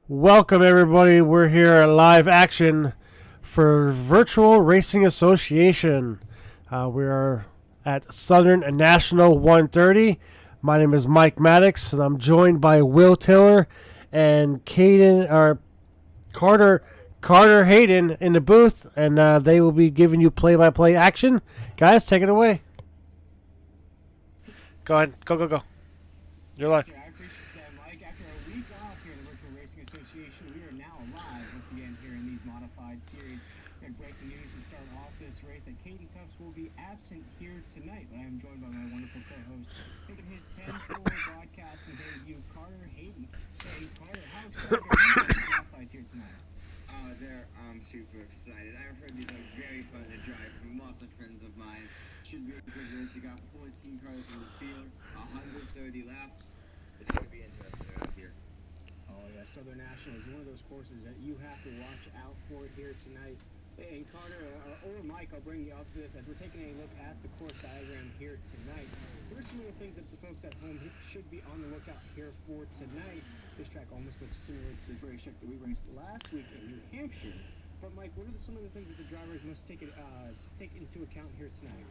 Welcome, everybody. We're here at live action for Virtual Racing Association. We are at Southern National 130. My name is Mike Maddox, and I'm joined by Will Tiller and Carter Hayden in the booth, and they will be giving you play-by-play action. Guys, take it away. Go ahead. Go. You're live. I appreciate that, Mike. After a week off here in the Virtual Racing Association, we are now live once again here in these modified series. We had breaking news to start off this race that Katie Tufts will be absent here tonight, but I am joined by my wonderful co-host, making his 10-4 broadcasting debut, Carter Hayden. Hey, Carter, how excited are you about the modified here tonight? I'm super excited. I've heard these are very fun to drive from lots of friends of mine. Should be a good race. You got 14 cars in the field, 130 laps. It's going to be interesting out here. Oh, yeah, Southern National is one of those courses that you have to watch out for here tonight. Hey, and Carter, or Mike, I'll bring you up to this as we're taking a look at the course diagram here tonight. What are some of the things that the folks at home should be on the lookout here for tonight? This track almost looks similar to the race track that we raced last week in New Hampshire. But, Mike, what are some of the things that the drivers must take into account here tonight?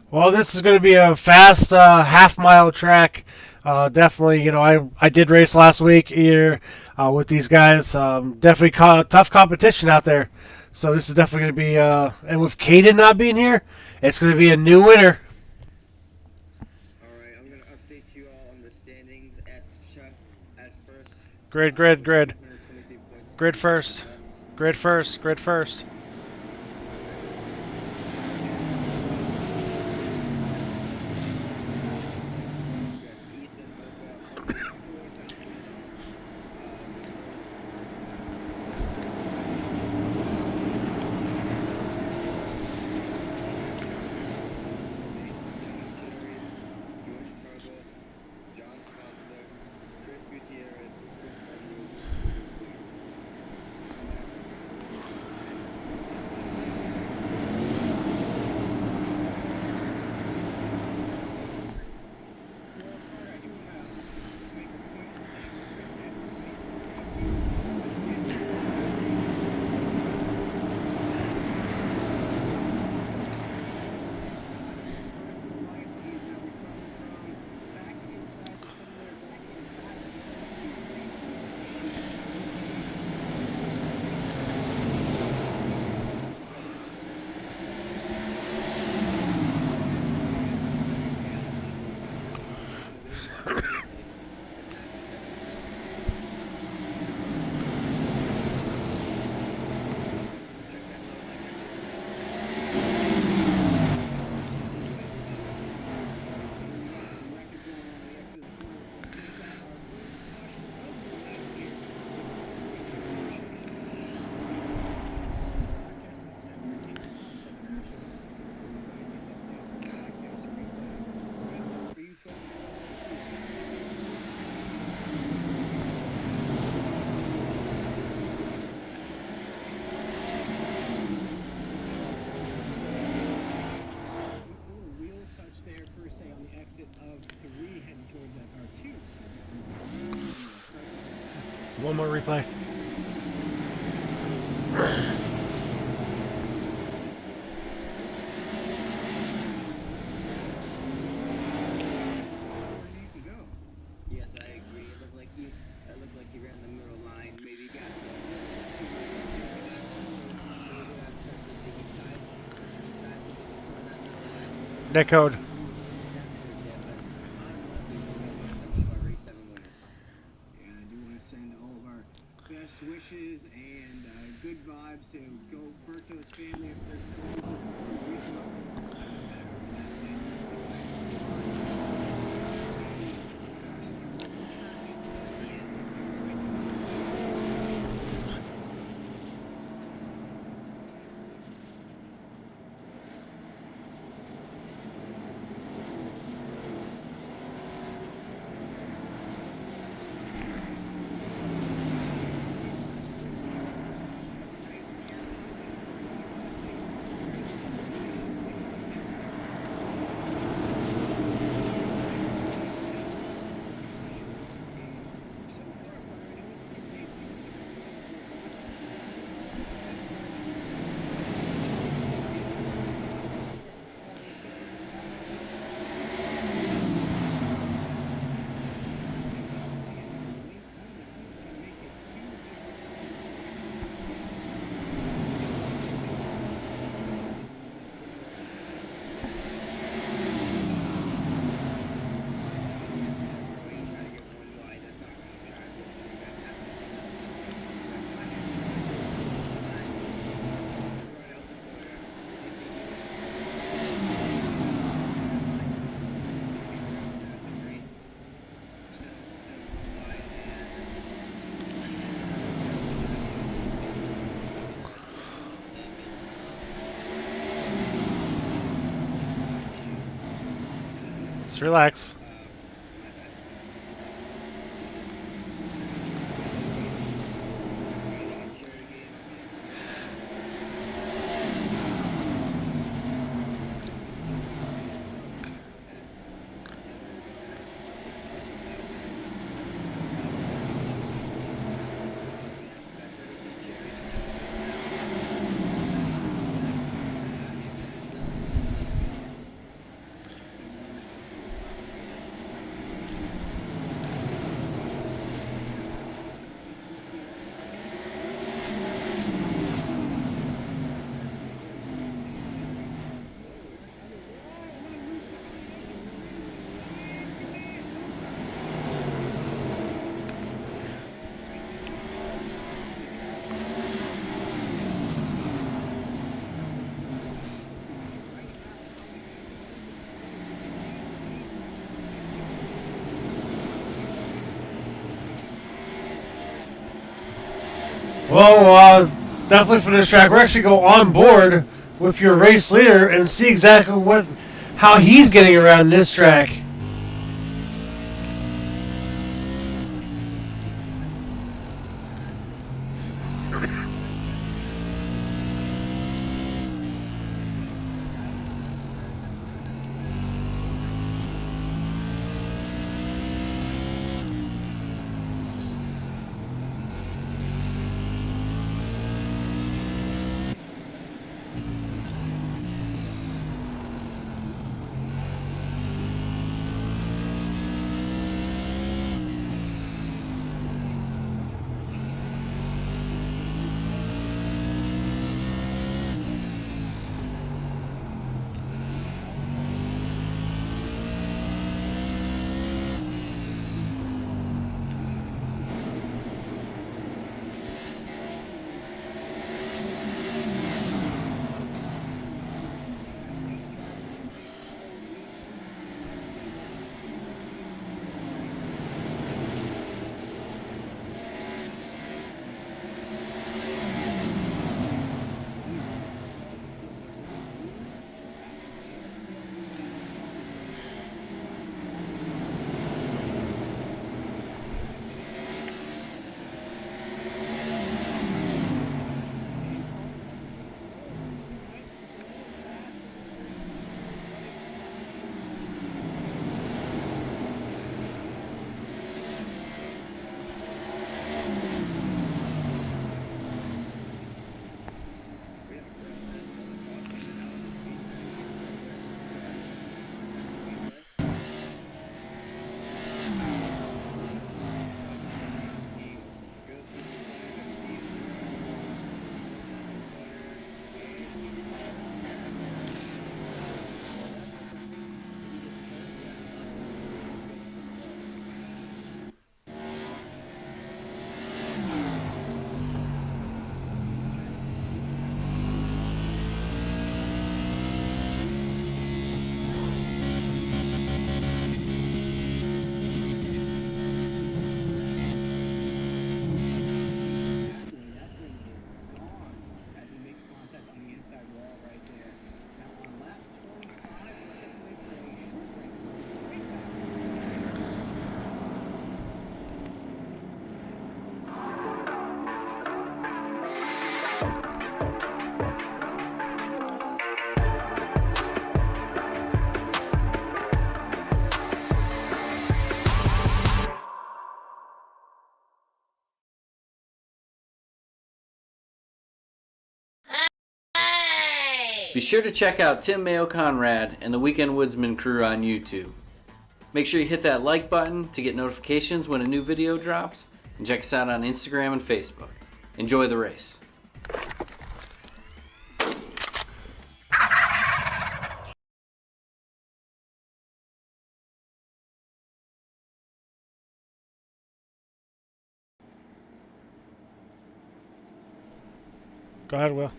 Well, this is going to be a fast half-mile track. Definitely, I did race last week here with these guys. Definitely tough competition out there. So this is definitely going to be, and with Caden not being here, it's going to be a new winner. Alright, I'm going to update you all on the standings at first. Grid first. Grid first. One more replay. Yes, I agree. It looked like he ran the middle line. Maybe got Net code. Best wishes and good vibes to Gilberto's family and first. Relax, relax. Well, definitely for this track, we're actually go on board with your race leader and see exactly how he's getting around this track. Be sure to check out Tim Mayo Conrad and the Weekend Woodsman crew on YouTube. Make sure you hit that like button to get notifications when a new video drops, and check us out on Instagram and Facebook. Enjoy the race. Go ahead, Will.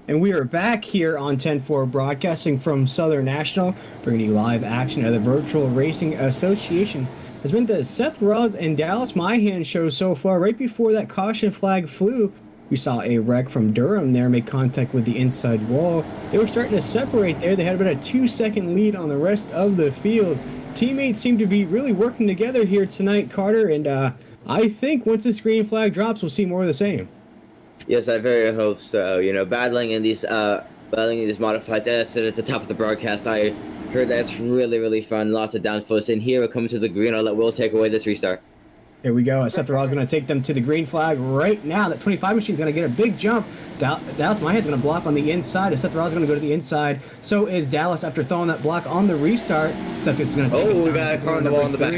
And we are back here on 10-4 broadcasting from Southern National, bringing you live action of the Virtual Racing Association. It's been the Seth Rollins and Dallas Myhan show so far. Right before that caution flag flew, We saw a wreck from Durham there make contact with the inside wall. They were starting to separate there. They had about a 2-second lead on the rest of the field. Teammates seem to be really working together here tonight, Carter, and I think once this green flag drops, we'll see more of the same. Yes, I very hope so. You know, battling in these modifieds, as I said at the top of the broadcast, I heard that it's really fun. Lots of downforce in here. We're coming to the green. I'll let Will take away this restart. Here we go. Seth Ross is going to take them to the green flag right now. That 25 machine is going to get a big jump. Dallas Mahan's going to block on the inside. Seth Ross is going to go to the inside. So is Dallas after throwing that block on the restart. Seth is going to take us down. We got a car on the wall in the back.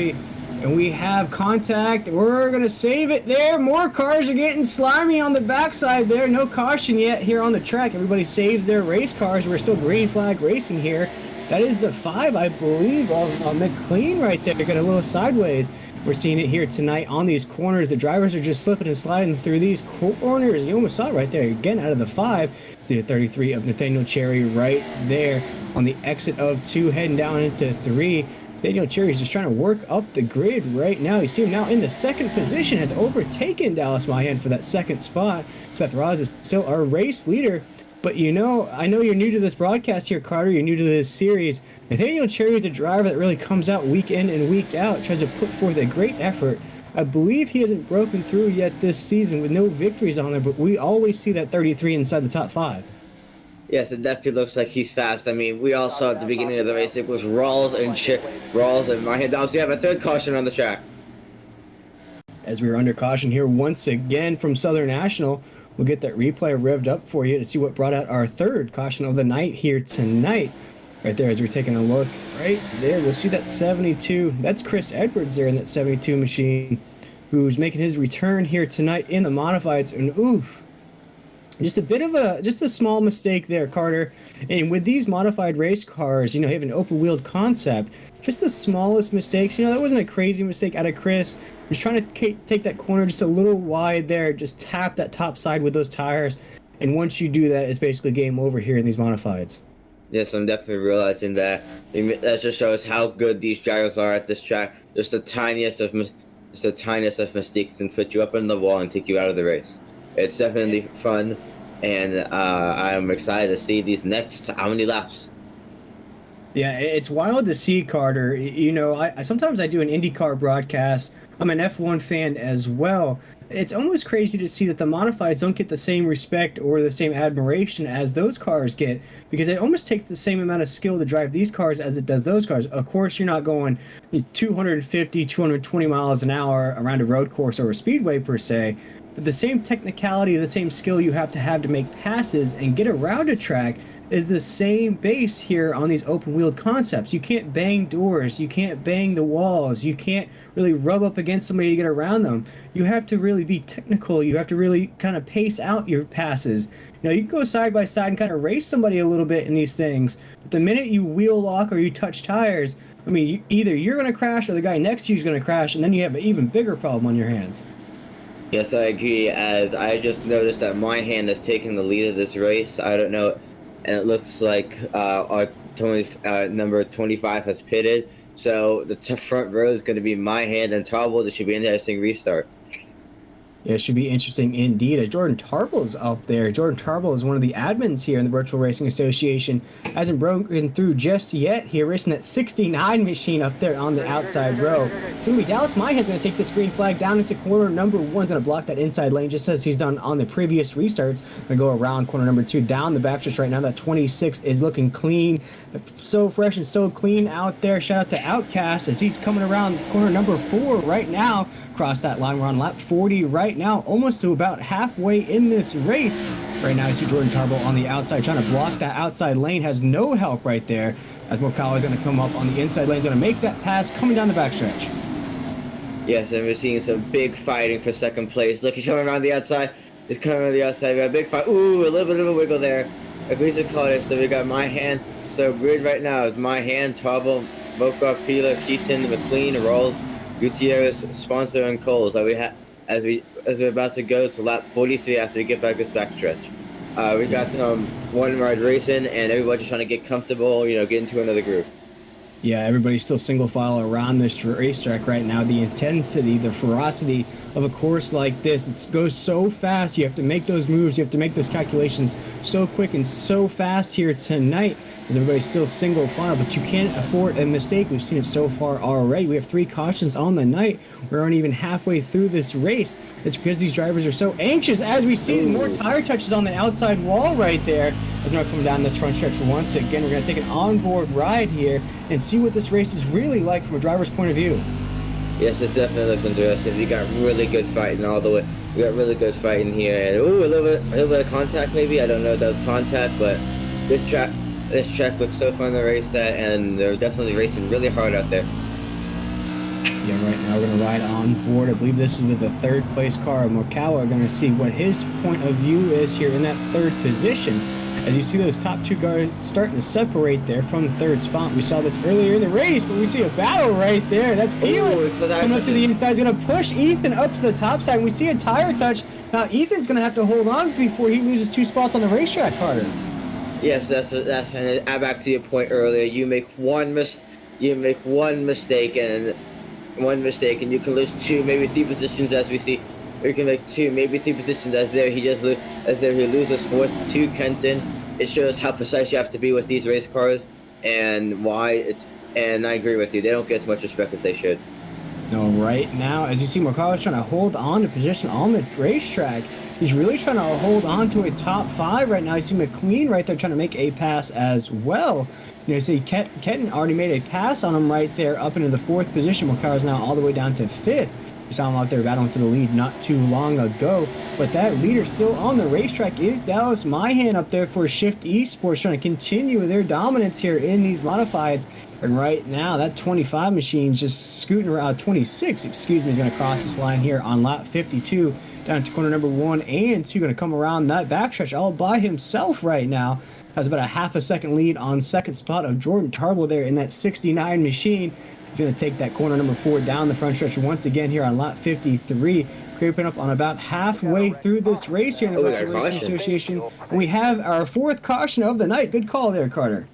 And we have contact. We're going to save it there. More cars are getting slimy on the backside there. No caution yet here on the track. Everybody saves their race cars. We're still green flag racing here. That is the 5, I believe, of McLean right there. Got a little sideways. We're seeing it here tonight on these corners. The drivers are just slipping and sliding through these corners. You almost saw it right there. Again, out of the 5, see the 33 of Nathaniel Cherry right there on the exit of 2, heading down into 3. Nathaniel Cherry is just trying to work up the grid right now. You see him now in the 2nd position, has overtaken Dallas Mahan for that 2nd spot. Seth Ross is still our race leader. But you know, I know you're new to this broadcast here, Carter. You're new to this series. Nathaniel Cherry is a driver that really comes out week in and week out, tries to put forth a great effort. I believe he hasn't broken through yet this season with no victories on there, but we always see that 33 inside the top 5. Yes, it definitely looks like he's fast. I mean, we all saw at the beginning of the race, it was Rawls and Mahan. Obviously, have a 3rd caution on the track. As we were under caution here once again from Southern National, we'll get that replay revved up for you to see what brought out our 3rd caution of the night here tonight. Right there, as we're taking a look right there, we'll see that 72. That's Chris Edwards there in that 72 machine, who's making his return here tonight in the modifieds. And oof, just a small mistake there, Carter. And with these modified race cars, you know, have an open-wheeled concept. Just the smallest mistakes. You know, that wasn't a crazy mistake out of Chris. Just trying to take that corner just a little wide there. Just tap that top side with those tires. And once you do that, it's basically game over here in these modifieds. Yes, I'm definitely realizing that. That just shows how good these drivers are at this track. Just the tiniest of mistakes can put you up on the wall and take you out of the race. It's definitely fun, and I'm excited to see these next how many laps. Yeah, it's wild to see, Carter. You know, I sometimes I do an IndyCar broadcast. I'm an F1 fan as well. It's almost crazy to see that the modifieds don't get the same respect or the same admiration as those cars get, because it almost takes the same amount of skill to drive these cars as it does those cars. Of course, you're not going 250, 220 miles an hour around a road course or a speedway per se, but the same technicality, the same skill you have to make passes and get around a track is the same base here on these open-wheeled concepts. You can't bang doors, you can't bang the walls, you can't really rub up against somebody to get around them. You have to really be technical, you have to really kind of pace out your passes. You know, you can go side by side and kind of race somebody a little bit in these things, but the minute you wheel lock or you touch tires, I mean, either you're going to crash or the guy next to you is going to crash, and then you have an even bigger problem on your hands. Yes, I agree, as I just noticed that my hand has taken the lead of this race. I don't know, and it looks like our number 25 has pitted, so the front row is going to be my hand and Tarbell. This should be an interesting restart. Yeah, it should be interesting indeed. As Jordan Tarbell's up there. Jordan Tarbell is one of the admins here in the Virtual Racing Association. Hasn't broken through just yet here, racing that 69 machine up there on the outside row. It's going to be Dallas Mahan's going to take this green flag down into corner number 1. He's going to block that inside lane just as he's done on the previous restarts. Going to go around corner number 2 down the backstretch right now. That 26 is looking clean. So fresh and so clean out there. Shout out to Outcast as he's coming around corner number 4 right now. Across that line, we're on lap 40 right now, almost to about halfway in this race. Right now, I see Jordan Tarbell on the outside trying to block that outside lane. Has no help right there. As Mokawa is going to come up on the inside lane. He's going to make that pass coming down the backstretch. Yes, and we're seeing some big fighting for second place. Look, he's coming around the outside. He's coming around the outside. We got a big fight. Ooh, a little bit of a wiggle there. At least it caught it. So we got my hand. So grid right now is my hand, Tarbell, Mokawa, Pila, Keaton, McLean, Rawls, Gutierrez, Sponsor, and Coles. As we're about to go to lap 43 after we get back this backstretch. We got some one-ride racing, and everybody's trying to get comfortable, you know, get into another groove. Yeah, everybody's still single file around this racetrack right now. The intensity, the ferocity of a course like this, it goes so fast. You have to make those moves. You have to make those calculations so quick and so fast here tonight, as everybody's still single file. But you can't afford a mistake. We've seen it so far already. We have 3 cautions on the night. We aren't even halfway through this race. It's because these drivers are so anxious. As we see more tire touches on the outside wall right there, as we're not coming down this front stretch once again. We're going to take an onboard ride here and see what this race is really like from a driver's point of view. Yes, it definitely looks interesting. We got really good fighting all the way. We got really good fighting here, and ooh, a little bit of contact maybe. I don't know if that was contact, but this track looks so fun to race at, and they're definitely racing really hard out there. Yeah, right now we're going to ride on board. I believe this is with the 3rd place car. Mokawa are going to see what his point of view is here in that 3rd position. As you see those top 2 guys starting to separate there from 3rd spot. We saw this earlier in the race, but we see a battle right there. That's Peeler coming up to the inside. He's going to push Ethan up to the top side. And we see a tire touch. Now Ethan's going to have to hold on before he loses 2 spots on the racetrack, Carter. Yes, that's and back to your point earlier. You make one mistake and you can lose 2, maybe 3 positions, as we see. Or you can make 2, maybe 3 positions, as there he loses 4th to Kenton. It shows how precise you have to be with these race cars, and and I agree with you. They don't get as much respect as they should. No, right now, as you see, Mokawa's trying to hold on to position on the racetrack. He's really trying to hold on to a top 5 right now. You see McQueen right there trying to make a pass as well. You know, see Kenton already made a pass on him right there up into the 4th position. Mokawa's now all the way down to 5th. We saw him out there battling for the lead not too long ago. But that leader still on the racetrack is Dallas Myhan up there for Shift Esports, trying to continue their dominance here in these modifieds. And right now, that 25 machine's just scooting around, 26, excuse me, is going to cross this line here on lap 52, down to corner number 1 and 2, going to come around that backstretch all by himself right now. Has about a half a second lead on 2nd spot of Jordan Tarble there in that 69 machine. He's going to take that corner number 4 down the front stretch once again here on lap 53, creeping up on about halfway through this race here in the Virtual Racing Association. And we have our 4th caution of the night. Good call there, Carter.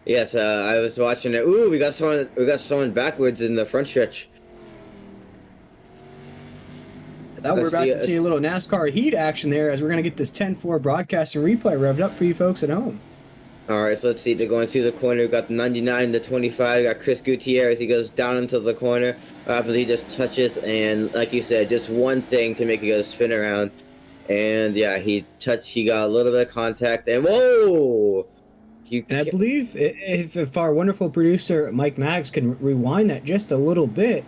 Yes, I was watching it. Ooh, we got someone backwards in the front stretch. Now we're about to see a little NASCAR heat action there, as we're going to get this 10-4 broadcast and replay revved up for you folks at home. All right, so let's see. They're going through the corner. We've got the 99 to 25. We got Chris Gutierrez. He goes down into the corner. He just touches, and like you said, just one thing can make it go spin around. And yeah, he got a little bit of contact, and whoa! And I believe if our wonderful producer Mike Maggs can rewind that just a little bit,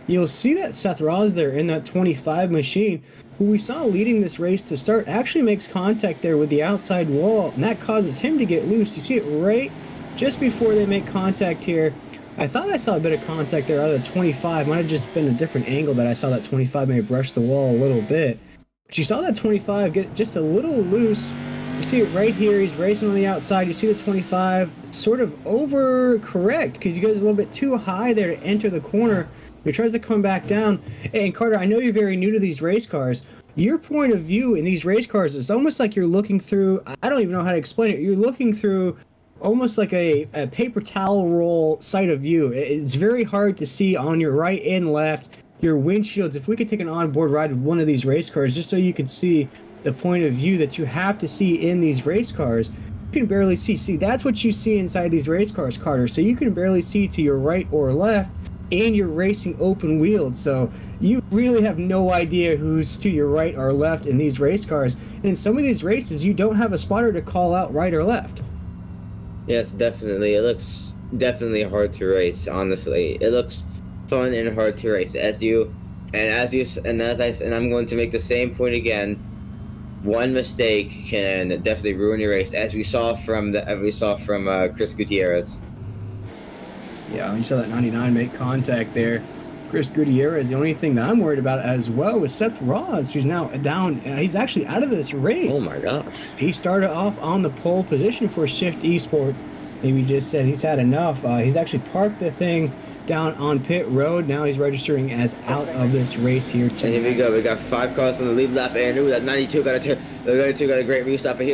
you'll see that Seth Ross there in that 25 machine, who we saw leading this race to start, actually makes contact there with the outside wall, and that causes him to get loose. You see it right just before they make contact here. I thought I saw a bit of contact there out of the 25. Might have just been a different angle that I saw that 25 may have brushed the wall a little bit. But you saw that 25 get just a little loose. You see it right here. He's racing on the outside. You see the 25 sort of overcorrect because he goes a little bit too high there to enter the corner. He tries to come back down. And Carter, I know you're very new to these race cars. Your point of view in these race cars is almost like you're looking through, I don't even know how to explain it. You're looking through almost like a paper towel roll sight of view. It's very hard to see on your right and left, your windshields. If we could take an onboard ride with one of these race cars just so you could see the point of view that you have to see in these race cars, you can barely see. See, that's what you see inside these race cars, Carter. So you can barely see to your right or left, and you're racing open wheeled. So you really have no idea who's to your right or left in these race cars. And in some of these races, you don't have a spotter to call out right or left. Yes, definitely. It looks definitely hard to race, honestly. It looks fun and hard to race. And I'm going to make the same point again. One mistake can definitely ruin your race, as we saw from Chris Gutierrez. Yeah, you saw that 99 make contact there. Chris Gutierrez, the only thing that I'm worried about as well was Seth Ross, who's now down. He's actually out of this race. Oh my gosh. He started off on the pole position for Shift Esports. Maybe just said he's had enough. He's actually parked the thing down on pit road. Now he's registering as out of this race here tonight. And here we go. We got 5 cars on the lead lap, and ooh, that 92 got a great restart. But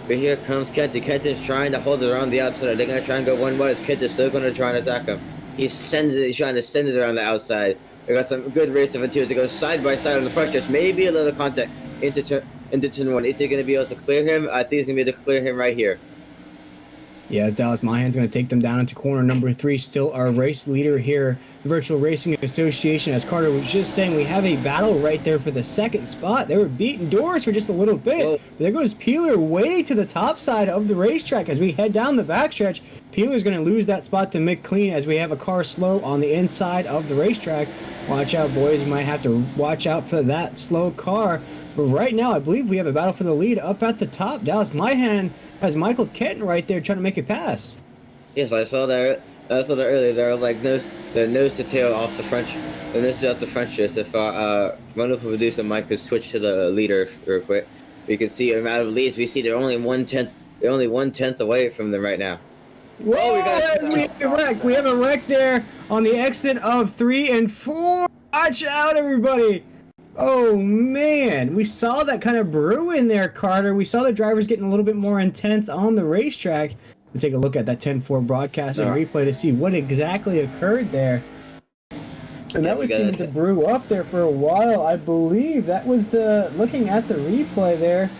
But here comes Kenton. Kenton's trying to hold it around the outside. They're gonna try and go one wide. Kenton's still gonna try and attack him. He's trying to send it around the outside. We got some good race of it too. As it goes side by side on the front stretch. Maybe a little contact into turn one. Is he gonna be able to clear him? I think he's gonna be able to clear him right here. Yeah, as Dallas Mahan's going to take them down into corner number 3. Still our race leader here, the Virtual Racing Association. As Carter was just saying, we have a battle right there for the second spot. They were beating Doris for just a little bit. Whoa. But there goes Peeler way to the top side of the racetrack as we head down the backstretch. Peeler's going to lose that spot to McLean as we have a car slow on the inside of the racetrack. Watch out, boys. You might have to watch out for that slow car. But right now, I believe we have a battle for the lead up at the top. Dallas Mahan has Michael Kenton right there trying to make it pass. Yes, I saw that. I saw that earlier. They're like nose to tail off the French. The nose off the French just. If wonderful producer Mike could switch to the leader real quick, we can see them out of leads. We see they're only 1/10. They're only 1/10 away from them right now. Whoa, we have a wreck. We have a wreck there on the exit of 3 and 4. Watch out, everybody. Oh, man. We saw that kind of brew in there, Carter. We saw the drivers getting a little bit more intense on the racetrack. We'll take a look at that 10-4 broadcast and replay to see what exactly occurred there. And that was seeming to brew up there for a while. I believe that was looking at the replay there,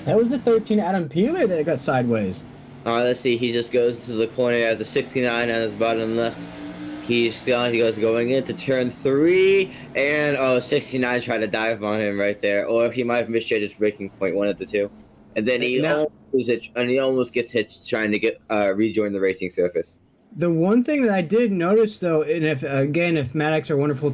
that was the 13 Adam Peeler that got sideways. Alright, let's see. He just goes to the corner at the 69 on his bottom left. He goes going into turn 3, and 69 tried to dive on him right there, or he might have misjudged his braking point, one of the two, and then he almost gets hit trying to get rejoin the racing surface. The one thing that I did notice though, and if Maddox, our wonderful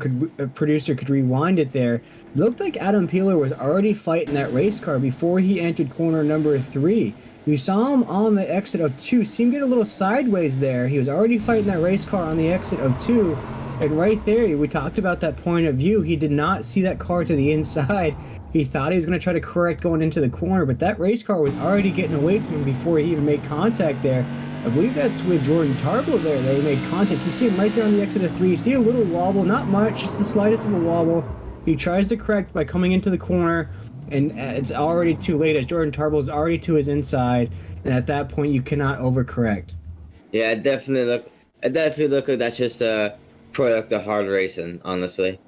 producer, could rewind it there, it looked like Adam Peeler was already fighting that race car before he entered corner number 3. We saw him on the exit of 2, see him get a little sideways there. He was already fighting that race car on the exit of 2. And right there, we talked about that point of view. He did not see that car to the inside. He thought he was going to try to correct going into the corner, but that race car was already getting away from him before he even made contact there. I believe that's with Jordan Tarble there. They made contact. You see him right there on the exit of 3. You see a little wobble, not much, just the slightest of a wobble. He tries to correct by coming into the corner. And it's already too late as Jordan Tarble is already to his inside, and at that point you cannot overcorrect. Yeah, it definitely look like that's just a product of hard racing, honestly.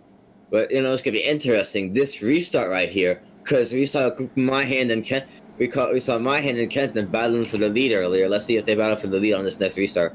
But it's gonna be interesting this restart right here, because we saw Mahan and Kent. We saw Mahan and Kenton battling for the lead earlier. Let's see if they battle for the lead on this next restart.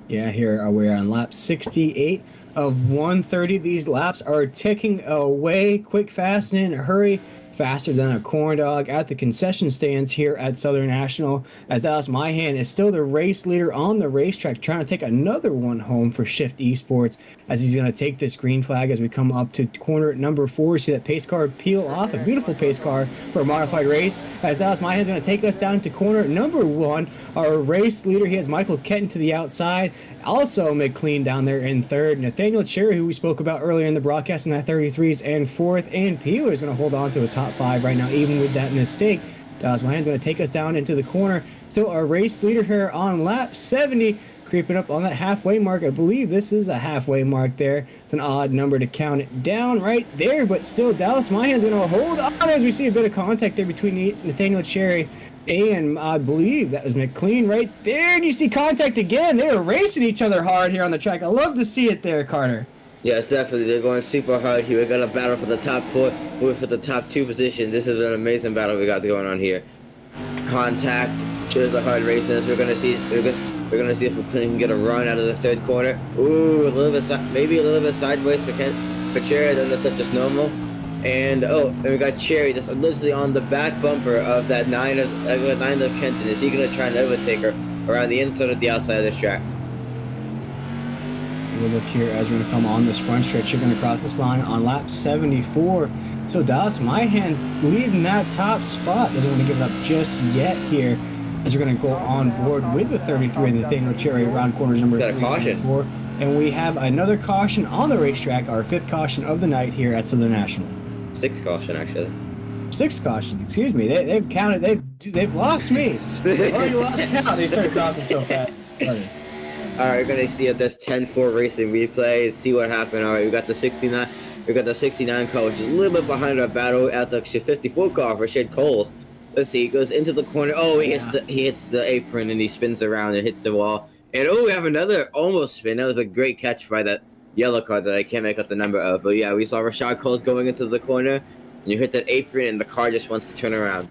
Yeah, here we're on lap 68 of 130. These laps are ticking away, quick, fast, and in a hurry. Faster than a corn dog at the concession stands here at Southern National, as Dallas Mahan is still the race leader on the racetrack, trying to take another one home for Shift Esports, as he's going to take this green flag as we come up to corner number 4. See that pace car peel off, a beautiful pace car for a modified race, as Dallas Mahan is going to take us down to corner number 1. Our race leader, he has Michael Kenton to the outside, also McLean down there in 3rd. Nathaniel Cherry, who we spoke about earlier in the broadcast, in that 33s and 4th, and Peeler is going to hold on to a top 5 right now, even with that mistake. Dallas Mahan's going to take us down into the corner. Still our race leader here on lap 70, creeping up on that halfway mark. I believe this is a halfway mark there. It's an odd number to count it down right there, but still Dallas Mahan's going to hold on as we see a bit of contact there between Nathaniel Cherry and I believe that was McLean right there. And you see contact again. They were racing each other hard here on the track. I love to see it there, Carter. Yes, definitely. They're going super hard here. We're going to battle for the top 4, for the top 2 positions. This is an amazing battle we got going on here. Contact shows a hard race, and we're going to see. We're going to see if McLean can get a run out of the 3rd corner. Ooh, maybe a little bit sideways for Cherry. I don't know if that's just normal. And we got Cherry just literally on the back bumper of that 9 of Kenton. Is he going to try and overtake her around the inside of the outside of this track? We'll look here as we're going to come on this front stretch. You're going to cross this line on lap 74. So Dallas Mahan's leading that top spot. Doesn't want to give it up just yet here, as we're going to go on board with the 33 and Nathaniel Cherry around corners number 3 and 4. And we have another caution on the racetrack, our 5th caution of the night here at Southern National. 6th caution, actually. 6th caution, excuse me. They've counted. They've lost me. They've already lost count. They started talking so fast. Alright, we're gonna see if this 10-4 racing replay, see what happened. Alright, we got the 69. We got the 69 car, which is a little bit behind our battle at the 54 car for Shade Coles. Let's see. He goes into the corner. Oh, he hits the apron and he spins around and hits the wall. And oh, we have another almost spin. That was a great catch by that yellow card that I can't make out the number of. But yeah, we saw Rashad Cole going into the corner. And you hit that apron and the car just wants to turn around.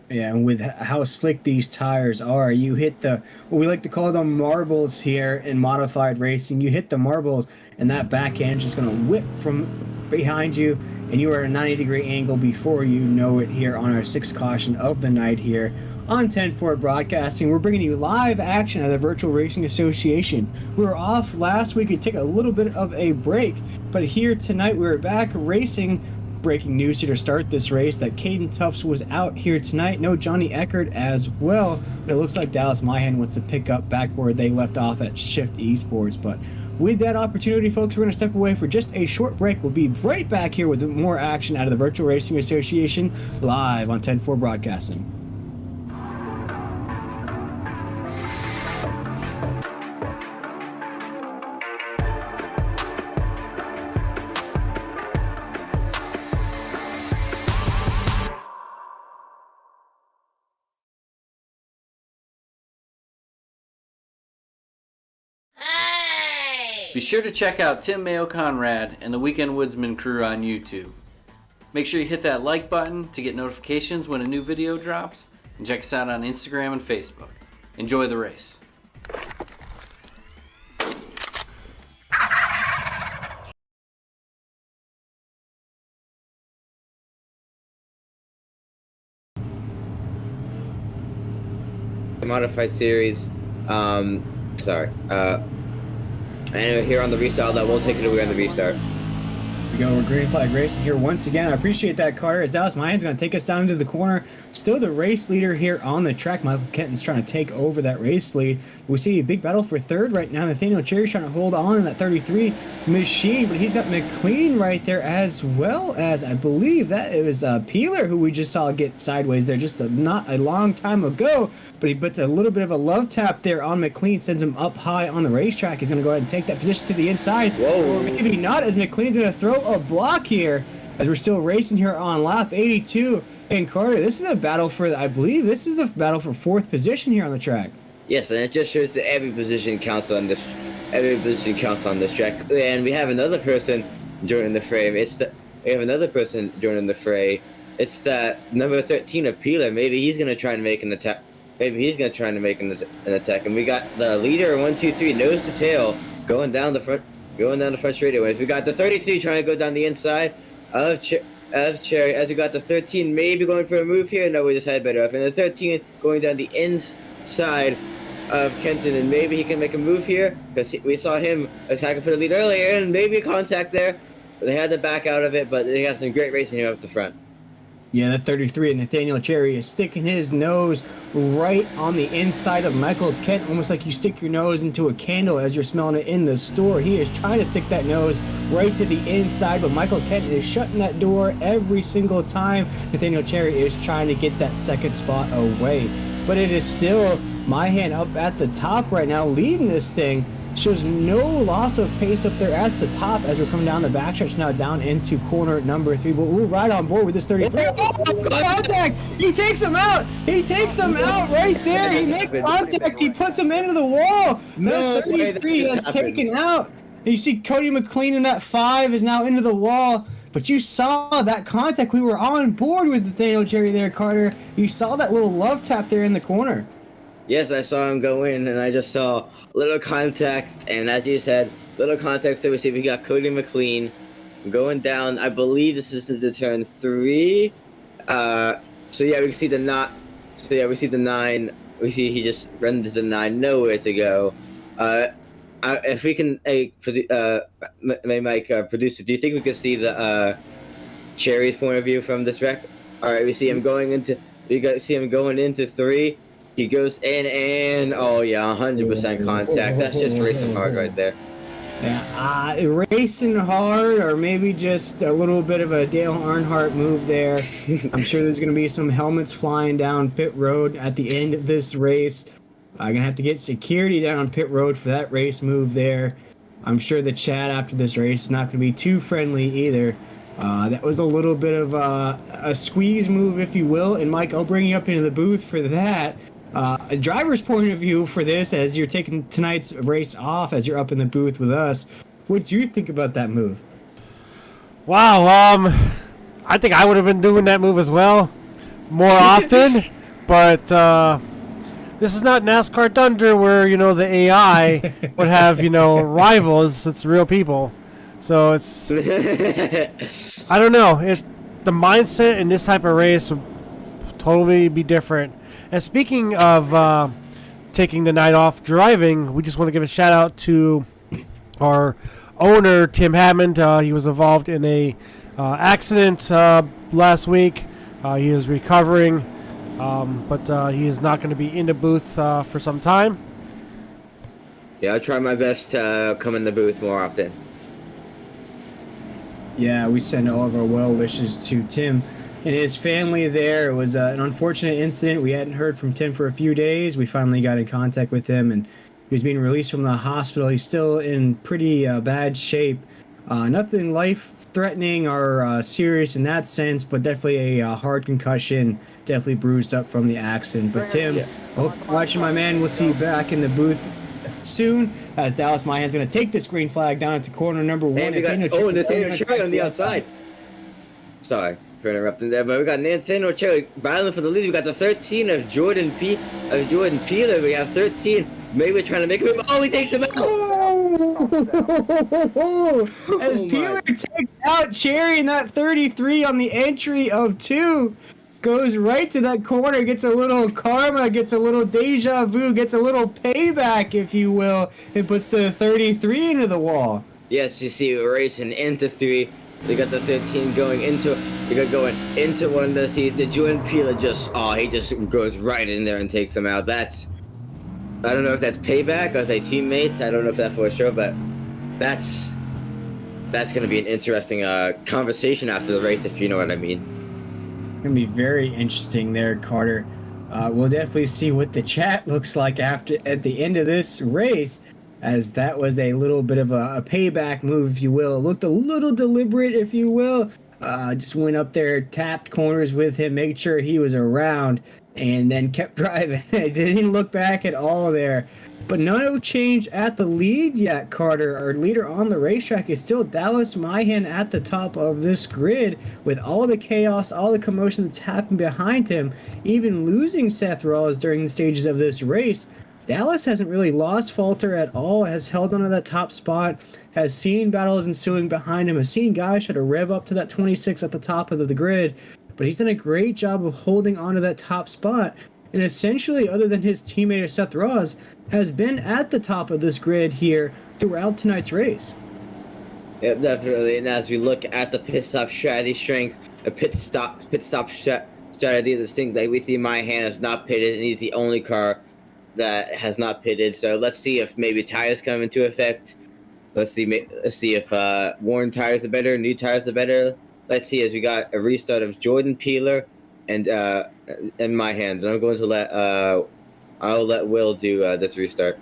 Yeah, and with how slick these tires are, you hit what we like to call them marbles here in modified racing. You hit the marbles, and that back end is just going to whip from behind you, and you are at a 90-degree angle before you know it here on our 6th caution of the night here on 10-4 Broadcasting. We're bringing you live action at the Virtual Racing Association. We were off last week and took a little bit of a break, but here tonight we're back racing. Breaking news here to start this race that Caden Tufts was out here tonight. No Johnny Eckert as well. But it looks like Dallas Myhan wants to pick up back where they left off at Shift Esports. But with that opportunity, folks, we're going to step away for just a short break. We'll be right back here with more action out of the Virtual Racing Association live on 10-4 Broadcasting. Be sure to check out Tim Mayo Conrad and the Weekend Woodsman crew on YouTube. Make sure you hit that like button to get notifications when a new video drops, and check us out on Instagram and Facebook. Enjoy the race. The modified series. And here on the restart, that will take it away on the restart. We go. We're green flag racing here once again. I appreciate that, Carter. As Dallas Myhan's going to take us down into the corner. Still the race leader here on the track. Michael Kenton's trying to take over that race lead. We see a big battle for third right now. Nathaniel Cherry's trying to hold on in that 33 machine, but he's got McLean right there, as well as I believe that it was Peeler who we just saw get sideways there just not a long time ago. But he puts a little bit of a love tap there on McLean, sends him up high on the racetrack. He's going to go ahead and take that position to the inside. Whoa. Or maybe not, as McLean's going to throw a block here as we're still racing here on lap 82. And Carter, this is a battle for, I believe this is a battle for 4th position here on the track. Yes, and it just shows that every position counts on this. Every position counts on this track. And we have another person joining the fray. It's that number 13 of Peeler. Maybe he's gonna try and make an attack. And we got the leader 1, 2, 3 nose to tail going down the front straightaways. We got the 33 trying to go down the inside of Cherry, as we got the 13 maybe going for a move here. No, we just had better off. And the 13 going down the inside of Kenton, and maybe he can make a move here because we saw him attacking for the lead earlier, and maybe a contact there. But they had to back out of it, but they have some great racing here up the front. Yeah, the 33 of Nathaniel Cherry is sticking his nose right on the inside of Michael Kent, almost like you stick your nose into a candle as you're smelling it in the store. He is trying to stick that nose right to the inside, but Michael Kent is shutting that door every single time. Nathaniel Cherry is trying to get that second spot away. But it is still Myhan up at the top right now, leading this thing. Shows no loss of pace up there at the top as we're coming down the backstretch now down into corner number 3. But we're right on board with this 33. Oh, contact! He takes him out! He takes him out right there! He makes contact! He puts him into the wall! No, That 33 is taken out! And you see Cody McLean in that 5 is now into the wall. But you saw that contact. We were on board with Nathaniel Cherry there, Carter. You saw that little love tap there in the corner. Yes, I saw him go in, and I just saw little contact, and as you said, little contact. So we got Cody McLean going down. I believe this is into turn 3. So yeah, we can see the not. So yeah, we see the 9. We see he just runs to the 9, nowhere to go. If we can, producer, do you think we could see the Cherry's point of view from this wreck? All right, we see him going into. See him going into 3. He goes in and oh yeah, 100% contact. That's just racing hard right there. Yeah, racing hard, or maybe just a little bit of a Dale Earnhardt move there. I'm sure there's going to be some helmets flying down pit road at the end of this race. I'm going to have to get security down on pit road for that race move there. I'm sure the chat after this race is not going to be too friendly either. That was a little bit of a squeeze move, if you will. And Mike, I'll bring you up into the booth for that. A driver's point of view for this, as you're taking tonight's race off, as you're up in the booth with us, what do you think about that move? Wow, I think I would have been doing that move as well more often, but this is not NASCAR Thunder where, the AI would have, rivals. It's real people. So it's, I don't know. The mindset in this type of race would totally be different. And speaking of taking the night off driving, we just want to give a shout out to our owner, Tim Hammond. He was involved in a accident last week. He is recovering, but he is not going to be in the booth for some time. Yeah, I'll try my best to come in the booth more often. Yeah, we send all of our well wishes to Tim and his family there. It was an unfortunate incident. We hadn't heard from Tim for a few days. We finally got in contact with him, and he was being released from the hospital. He's still in pretty bad shape. Nothing life-threatening or serious in that sense, but definitely a hard concussion, definitely bruised up from the accident. But Tim, hope you're watching, my man. We'll see you back in the booth soon, as Dallas Mayan's going to take this green flag down into corner number 1. And we got Nathaniel Cherry on the outside. Sorry for interrupting there, but we got Nathaniel Cherry battling for the lead. We got the 13 of Jordan Peeler. We have 13. Maybe we're trying to make him. Oh, he takes him out. As Peeler takes out Cherry in that 33 on the entry of 2. Goes right to that corner, gets a little karma, gets a little deja vu, gets a little payback, if you will, and puts the 33 into the wall. Yes, you see, we're racing into 3. They got the 13 going into one. To see the Jordan Peeler he just goes right in there and takes him out. I don't know if that's payback or if they teammates. I don't know if that's for sure, but that's going to be an interesting conversation after the race, if you know what I mean. Gonna be very interesting there, Carter. We'll definitely see what the chat looks like at the end of this race, as that was a little bit of a payback move, if you will. It looked a little deliberate, if you will. Just went up there, tapped corners with him, made sure he was around, and then kept driving. Didn't look back at all there. But no change at the lead yet, Carter. Our leader on the racetrack is still Dallas Mayan at the top of this grid, with all the chaos, all the commotion that's happened behind him, even losing Seth Rollins during the stages of this race. Dallas hasn't really lost falter at all, has held onto that top spot, has seen battles ensuing behind him, has seen guys try to rev up to that 26 at the top of the grid, but he's done a great job of holding onto that top spot, and essentially, other than his teammate Seth Rollins, has been at the top of this grid here throughout tonight's race. Yep, definitely. And as we look at the pit stop strategy strength, a pit stop strategy, the thing that we see Mayan has not pitted, and he's the only car that has not pitted. So let's see if maybe tires come into effect. Let's see if worn tires are better, new tires are better. Let's see, as we got a restart of Jordan Peeler and Mayan. And I'm going to I'll let Will do this restart.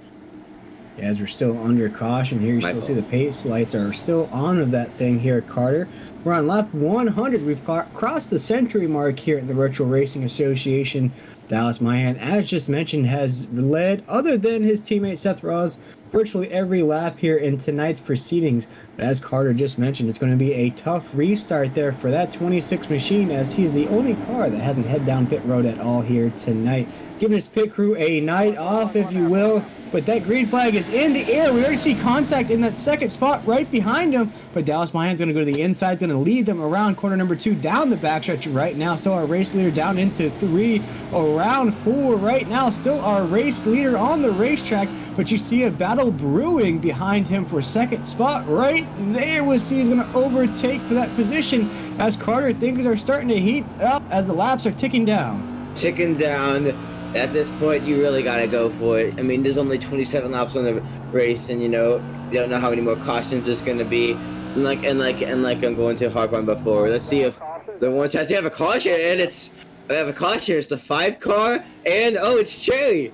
Yeah, as we're still under caution here, you still see the pace lights are still on of that thing here, Carter. We're on lap 100. We've crossed the century mark here at the Virtual Racing Association. Dallas Mayan, as just mentioned, has led, other than his teammate Seth Rollins, virtually every lap here in tonight's proceedings. But as Carter just mentioned, it's going to be a tough restart there for that 26 machine, as he's the only car that hasn't head down pit road at all here tonight. Giving his pit crew a night off, if you will. But that green flag is in the air. We already see contact in that second spot right behind him. But Dallas Mayan's going to go to the inside, going to lead them around corner number 2 down the backstretch right now. Still our race leader down into 3, around 4 right now. Still our race leader on the racetrack. But you see a battle brewing behind him for second spot right there. We'll see he's going to overtake for that position, as Carter things are starting to heat up as the laps are ticking down. At this point, you really gotta go for it. I mean, there's only 27 laps on the race, and you don't know how many more cautions there's gonna be. And like I'm going to harp on before. Let's see if the one chance you have a caution, and it's the 5 car, and it's Cherry.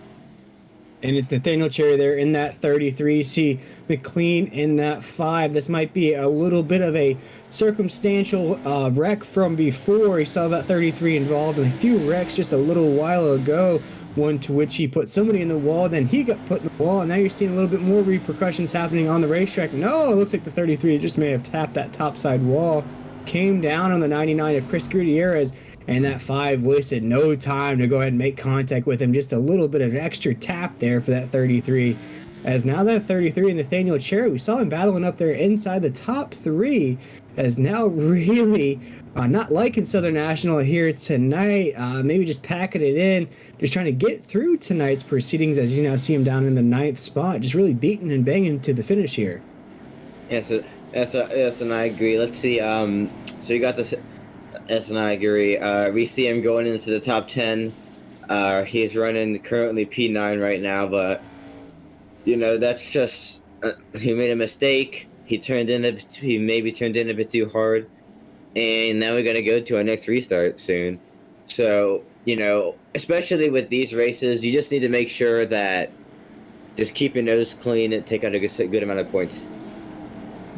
And it's Nathaniel Cherry there in that 33. See McLean in that 5. This might be a little bit of a circumstantial wreck from before. He saw that 33 involved in a few wrecks just a little while ago. One to which he put somebody in the wall, then he got put in the wall, and now you're seeing a little bit more repercussions happening on the racetrack. No, it looks like the 33 just may have tapped that topside wall. Came down on the 99 of Chris Gutierrez, and that 5 wasted no time to go ahead and make contact with him. Just a little bit of an extra tap there for that 33. As now that 33 and Nathaniel Cherry, we saw him battling up there inside the top 3, as now really not liking Southern National here tonight. Maybe just packing it in, just trying to get through tonight's proceedings, as you now see him down in the 9th spot, just really beating and banging to the finish here. Yes, and I agree. Let's see. So you got this. Yes, and I agree. We see him going into the top 10. He's running currently P9 right now, but that's just he made a mistake. He maybe turned in a bit too hard, and now we got to go to our next restart soon. So especially with these races, you just need to make sure that just keep your nose clean and take out a good amount of points.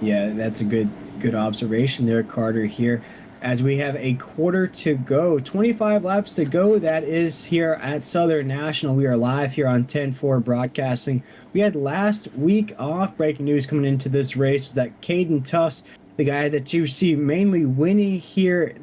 Yeah, that's a good observation there, Carter, here. As we have a quarter to go, 25 laps to go. That is here at Southern National. We are live here on 10-4 Broadcasting. We had last week off. Breaking news coming into this race was that Caden Tufts, the guy that you see mainly winning here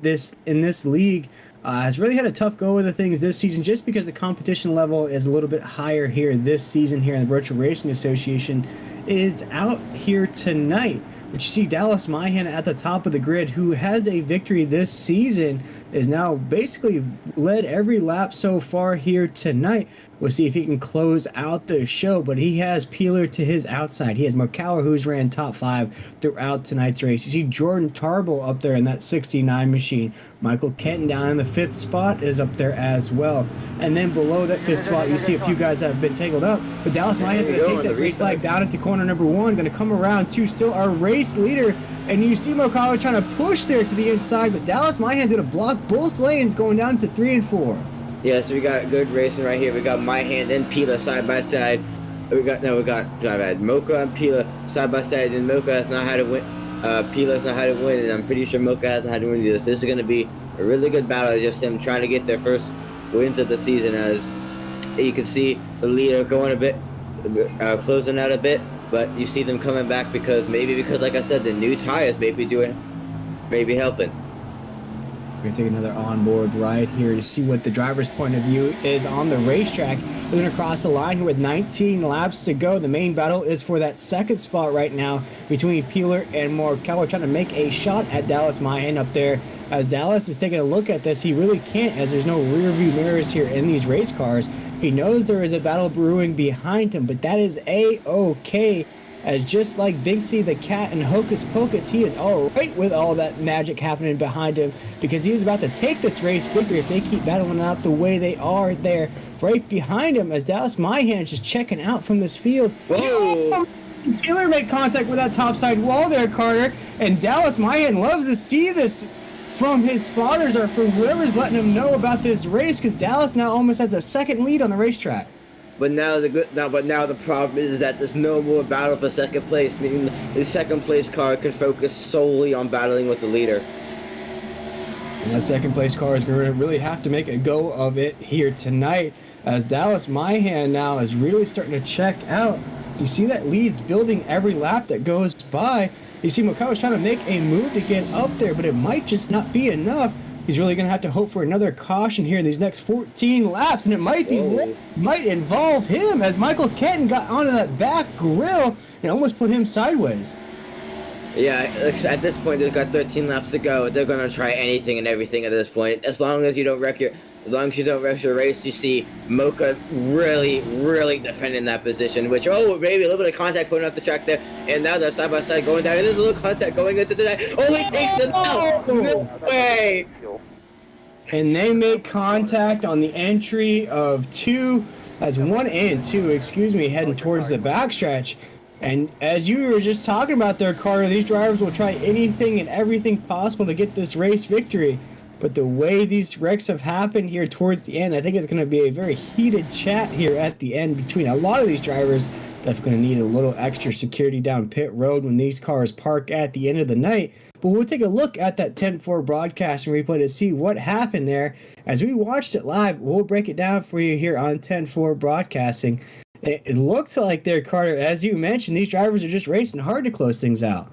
in this league, has really had a tough go of the things this season, just because the competition level is a little bit higher here this season here in the Virtual Racing Association. It's out here tonight. But you see Dallas Myhan at the top of the grid, who has a victory this season, is now basically led every lap so far here tonight. We'll see if he can close out the show, but he has Peeler to his outside. He has Mokawa, who's ran top 5 throughout tonight's race. You see Jordan Tarble up there in that 69 machine. Michael Kenton down in the 5th spot is up there as well. And then below that 5th spot, you see a few guys that have been tangled up. But Dallas Myhan's going to take that race flag down into corner number 1. Going to come around to still our race leader. And you see Mokawa trying to push there to the inside, but Dallas Myhan's going to block both lanes going down to 3 and 4. Yeah, so we got good racing right here. We got Myhan and Pila side by side. We got Mocha and Pila side by side, and Mocha has not had to win. Pila has not had to win, and I'm pretty sure Mocha hasn't had to win either. So this is going to be a really good battle. Just him trying to get their first wins of the season. As you can see, the leader going a bit, closing out a bit, but you see them coming back because like I said, the new tires may be helping. We're going to take another onboard ride here to see what the driver's point of view is on the racetrack. We're going to cross the line here with 19 laps to go. The main battle is for that 2nd spot right now between Peeler and Mokawa, trying to make a shot at Dallas Myhan up there. As Dallas is taking a look at this, he really can't, as there's no rear view mirrors here in these race cars. He knows there is a battle brewing behind him, but that is A-OK. As just like Binksy the Cat and Hocus Pocus, he is all right with all that magic happening behind him, because he is about to take this race victory if they keep battling out the way they are there right behind him. As Dallas Myhan is just checking out from this field. Whoa! Taylor made contact with that topside wall there, Carter, and Dallas Myhan loves to see this from his spotters or from whoever's letting him know about this race, because Dallas now almost has a 2nd lead on the racetrack. But now the problem is that there's no more battle for 2nd place, meaning the 2nd place car can focus solely on battling with the leader. And that 2nd place car is going to really have to make a go of it here tonight, as Dallas Myhan now is really starting to check out. You see that lead's building every lap that goes by. You see Mokawa's trying to make a move to get up there, but it might just not be enough. He's really going to have to hope for another caution here in these next 14 laps, and it might involve him, as Michael Kenton got onto that back grill and almost put him sideways. Yeah, at this point, they've got 13 laps to go. They're going to try anything and everything at this point. As long as you don't wreck your race, you see Mocha really, really defending that position, which, maybe a little bit of contact putting off the track there, and now they're side by side going down. There's a little contact going into the night. Oh, he takes it out! No way! And they make contact on the entry of 2, that's 1 and 2, heading towards the backstretch. And as you were just talking about there, Carter, these drivers will try anything and everything possible to get this race victory. But the way these wrecks have happened here towards the end, I think it's going to be a very heated chat here at the end between a lot of these drivers. Definitely going to need a little extra security down pit road when these cars park at the end of the night. But we'll take a look at that 10-4 broadcast and replay to see what happened there. As we watched it live, we'll break it down for you here on 10-4 broadcasting. It looked like there, Carter, as you mentioned, these drivers are just racing hard to close things out.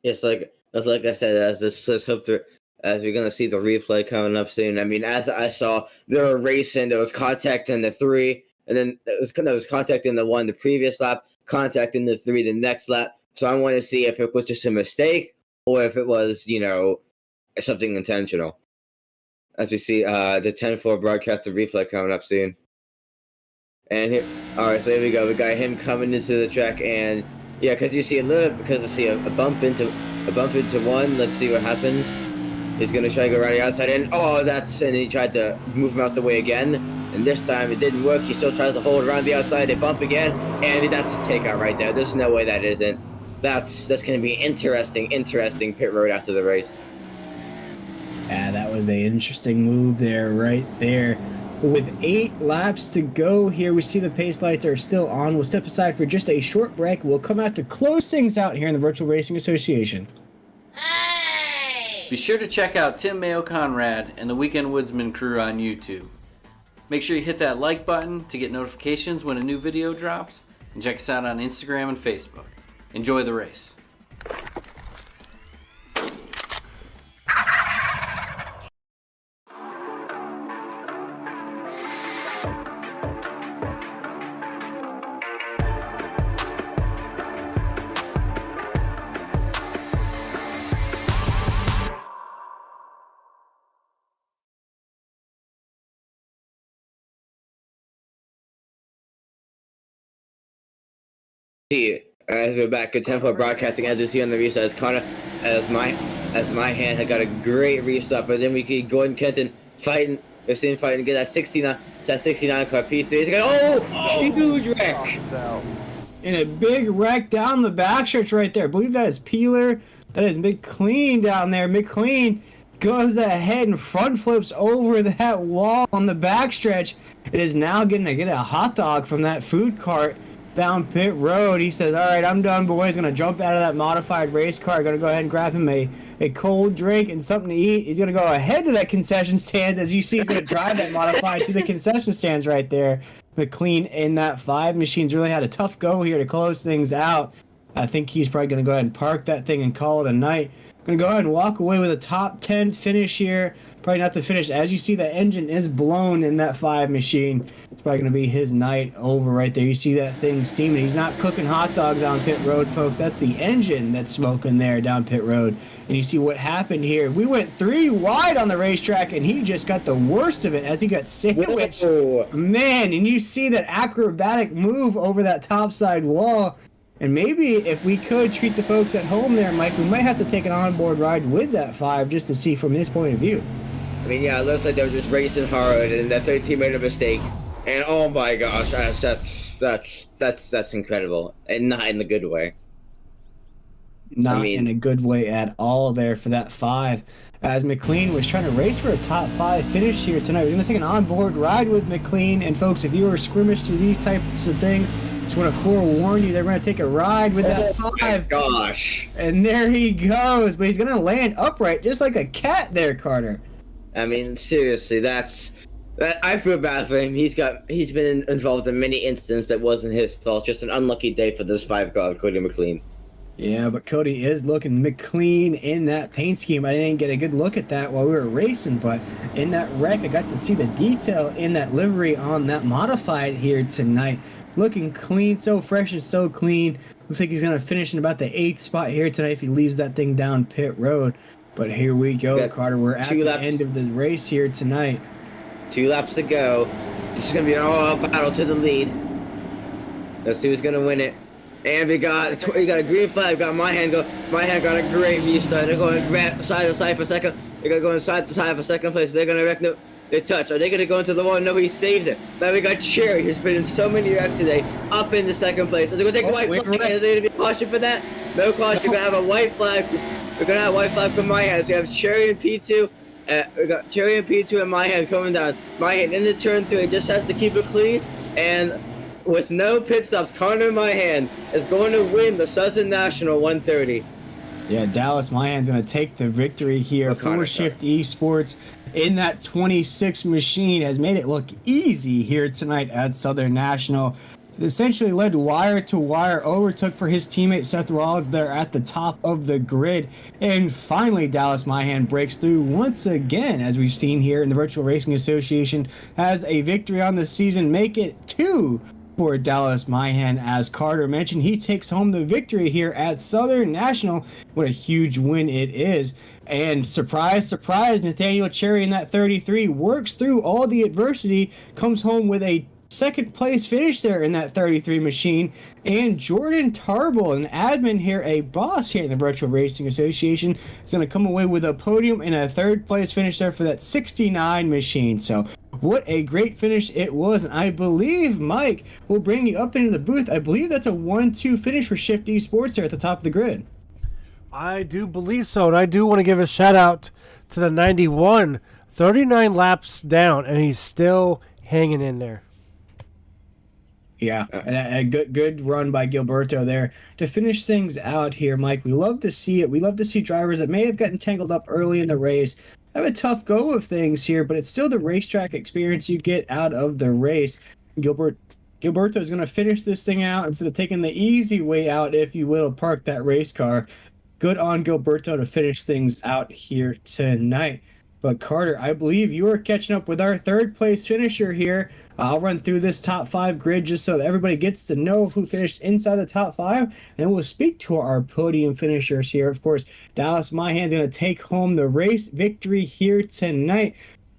Yes, like I said, as we're gonna see the replay coming up soon. I mean, as I saw, they were racing. There was contact in the 3, and then there was contact in the 1 the previous lap, contact in the 3 the next lap. So I want to see if it was just a mistake or if it was, something intentional. As we see the 10-4 broadcast of replay coming up soon. And here, all right, so here we go. We got him coming into the track, and yeah, because I see a bump into 1. Let's see what happens. He's gonna try to go around the outside, and he tried to move him out the way again, and this time it didn't work. He still tries to hold around the outside. They bump again, and that's the takeout right there. There's no way that isn't. That's gonna be interesting pit road after the race. Yeah, that was an interesting move there, right there. With 8 laps to go here, we see the pace lights are still on. We'll step aside for just a short break. We'll come out to close things out here in the Virtual Racing Association. Be sure to check out Tim Mayo Conrad and the Weekend Woodsman crew on YouTube. Make sure you hit that like button to get notifications when a new video drops, and check us out on Instagram and Facebook. Enjoy the race. As we're back at 10-4 broadcasting, as you see on the restart, as my hand had got a great restart, but then we keep Gordon Kenton fighting. We're seeing fighting to get that 69 car P3. He's got huge wreck. And a big wreck down the backstretch right there. I believe that is Peeler. That is McLean down there. McLean goes ahead and front flips over that wall on the backstretch. It is now getting to get a hot dog from that food cart down pit road. He says, all right, I'm done, boys. Gonna jump out of that modified race car. Gonna go ahead and grab him a cold drink and something to eat. He's gonna go ahead to that concession stand. As you see, he's gonna drive that modified to the concession stands right there. McLean in that 5 machines really had a tough go here to close things out. I think he's probably gonna go ahead and park that thing and call it a night. Gonna go ahead and walk away with a top 10 finish here. Probably not the finish. As you see, the engine is blown in that 5 machine. It's probably going to be his night over right there. You see that thing steaming. He's not cooking hot dogs on pit road, folks. That's the engine that's smoking there down pit road. And you see what happened here. We went 3 wide on the racetrack, and he just got the worst of it as he got sandwiched. Whoa. Man, and you see that acrobatic move over that topside wall. And maybe if we could treat the folks at home there, Mike, we might have to take an onboard ride with that 5 just to see from his point of view. I mean, yeah, it looks like they were just racing hard, and that 13 made a mistake. And oh my gosh, that's incredible, and not in the good way. Not in a good way at all there for that 5. As McLean was trying to race for a top 5 finish here tonight. We're going to take an onboard ride with McLean. And folks, if you are squirmish to these types of things, just want to forewarn you, they're going to take a ride with that 5. My gosh. And there he goes. But he's going to land upright just like a cat there, Carter. I mean, seriously, I feel bad for him. He's been involved in many incidents that wasn't his fault. Just an unlucky day for this 5 car, Cody McLean. Yeah, but Cody is looking McLean in that paint scheme. I didn't get a good look at that while we were racing, but in that wreck, I got to see the detail in that livery on that modified here tonight. Looking clean, so fresh and so clean. Looks like he's going to finish in about the 8th spot here tonight if he leaves that thing down pit road. But here we go, Carter. We're at the end of the race here tonight. 2 laps to go. This is going to be an all-out battle to the lead. Let's see who's going to win it. And we got a green flag. My hand got a great restart. They're going side to side for second. They're going to go side to side for second place. They're going to wreck. No, they touch. Are they going to go into the wall? No, he saves it. Now we got Cherry, who's been in so many wrecks today, up into second place. Are they going to take a white flag? Is there going to be a caution for that? No caution. You're going to have a white flag. We're going to have a white flag from my hands. We have Cherry in P2, We got Cherry and P2 and my hand coming down. My hand into turn 3 just has to keep it clean, and with no pit stops, Connor my hand is going to win the Southern National 130. Yeah, Dallas Mahan's going to take the victory here O'Connor, for Shift Esports in that 26 machine. Has made it look easy here tonight at Southern National. Essentially led wire to wire, overtook for his teammate Seth Rollins there at the top of the grid. And finally, Dallas Mahan breaks through once again, as we've seen here in the Virtual Racing Association, has a victory on the season, make it 2 for Dallas Mahan. As Carter mentioned, he takes home the victory here at Southern National. What a huge win it is. And surprise, surprise, Nathaniel Cherry in that 33 works through all the adversity, comes home with a second place finish there in that 33 machine. And Jordan Tarble, an admin here, a boss here in the Virtual Racing Association, is going to come away with a podium and a third place finish there for that 69 machine. So what a great finish it was. And I believe Mike will bring you up into the booth. I believe that's a 1-2 finish for Shift Esports there at the top of the grid. I do believe so, and I do want to give a shout out to the 91, 39 laps down, and he's still hanging in there. Yeah, a good run by Gilberto there to finish things out here, Mike. We love to see it. We love to see drivers that may have gotten tangled up early in the race have a tough go of things here, but it's still the racetrack experience you get out of the race. Gilberto is going to finish this thing out instead of taking the easy way out, if you will, park that race car. Good on Gilberto to finish things out here tonight. But Carter, I believe you are catching up with our third place finisher here. I'll run through this top 5 grid just so that everybody gets to know who finished inside the top 5. And we'll speak to our podium finishers here. Of course, Dallas Mahan's going to take home the race victory here tonight.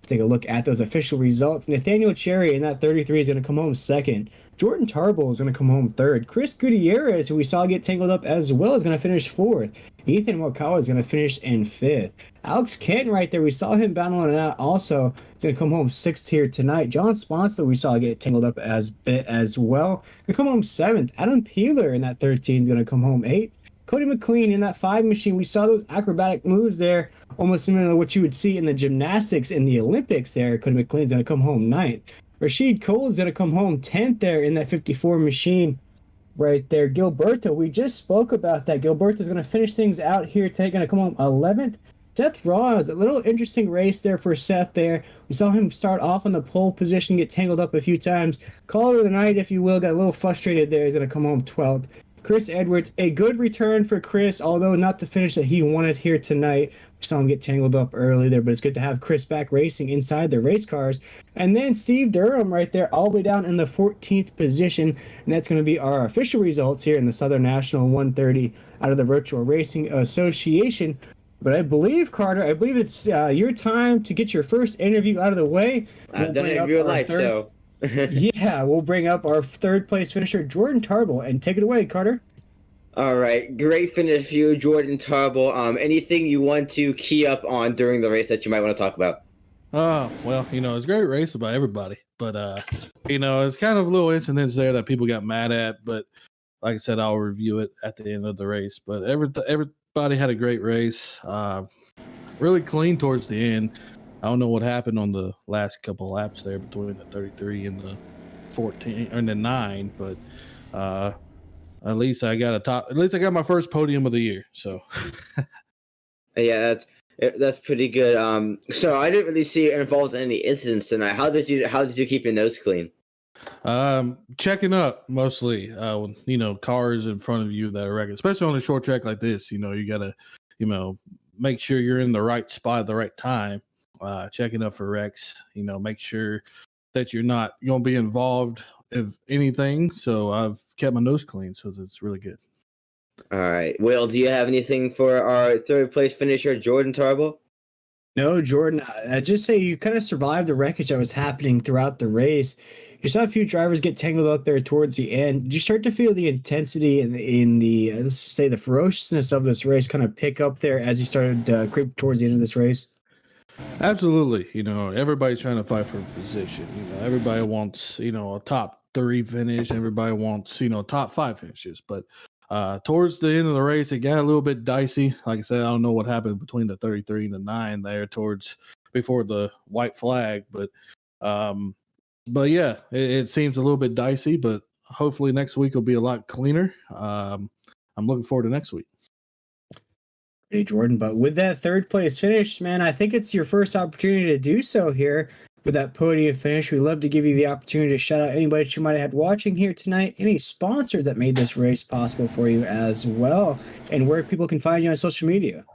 Take a look at those official results. Nathaniel Cherry in that 33 is going to come home second. Jordan Tarble is going to come home third. Chris Gutierrez, who we saw get tangled up as well, is going to finish fourth. Ethan Wakawa is going to finish in fifth. Alex Kenton right there, we saw him battling it out also. He's going to come home sixth here tonight. John Sponsler, we saw get tangled up as well. Going to come home seventh. Adam Peeler in that 13 is going to come home eighth. Cody McLean in that 5 machine, we saw those acrobatic moves there, almost similar to what you would see in the gymnastics in the Olympics there. Cody McLean's going to come home ninth. Rashid Cole is going to come home 10th there in that 54 machine right there. Gilberto, we just spoke about that. Gilberto is going to finish things out here today, going to come home 11th. Seth Ross, a little interesting race there for Seth there. We saw him start off on the pole position, get tangled up a few times. Call it a night, if you will, got a little frustrated there. He's going to come home 12th. Chris Edwards, a good return for Chris, although not the finish that he wanted here tonight. We saw him get tangled up early there, but it's good to have Chris back racing inside the race cars. And then Steve Durham right there all the way down in the 14th position, and that's going to be our official results here in the Southern National 130 out of the Virtual Racing Association. But I believe, Carter, it's your time to get your first interview out of the way. I've done it in real life, so... Yeah, we'll bring up our third place finisher, Jordan Tarble, and take it away, Carter. All right, great finish for you, Jordan Tarble. Anything you want to key up on during the race that you might want to talk about? Well, it's a great race by everybody, but it's kind of little incidents there that people got mad at, but like I said, I'll review it at the end of the race. But everybody had a great race, really clean towards the end. I don't know what happened on the last couple laps there between the 33 and the 14 and the 9, but at least I got my first podium of the year. So yeah, that's pretty good. So I didn't really see it involved in any incidents tonight. How did you keep your nose clean? Checking up mostly. Cars in front of you that are wrecking, especially on a short track like this. You gotta make sure you're in the right spot at the right time. Checking up for wrecks, make sure that you're not going to be involved in anything. So I've kept my nose clean, so it's really good. All right. Will, do you have anything for our third place finisher, Jordan Tarble? No, Jordan. I just say you kind of survived the wreckage that was happening throughout the race. You saw a few drivers get tangled up there towards the end. Did you start to feel the intensity in the let's say the ferociousness of this race kind of pick up there as you started to creep towards the end of this race? Absolutely. Everybody's trying to fight for a position. Everybody wants, a top 3 finish. Everybody wants, top 5 finishes. But towards the end of the race, it got a little bit dicey. Like I said, I don't know what happened between the 33 and the 9 there towards before the white flag. But yeah, it seems a little bit dicey. But hopefully next week will be a lot cleaner. I'm looking forward to next week. Hey, Jordan, but with that third place finish, man, I think it's your first opportunity to do so here with that podium finish. We'd love to give you the opportunity to shout out anybody that you might have had watching here tonight, any sponsors that made this race possible for you as well, and where people can find you on social media.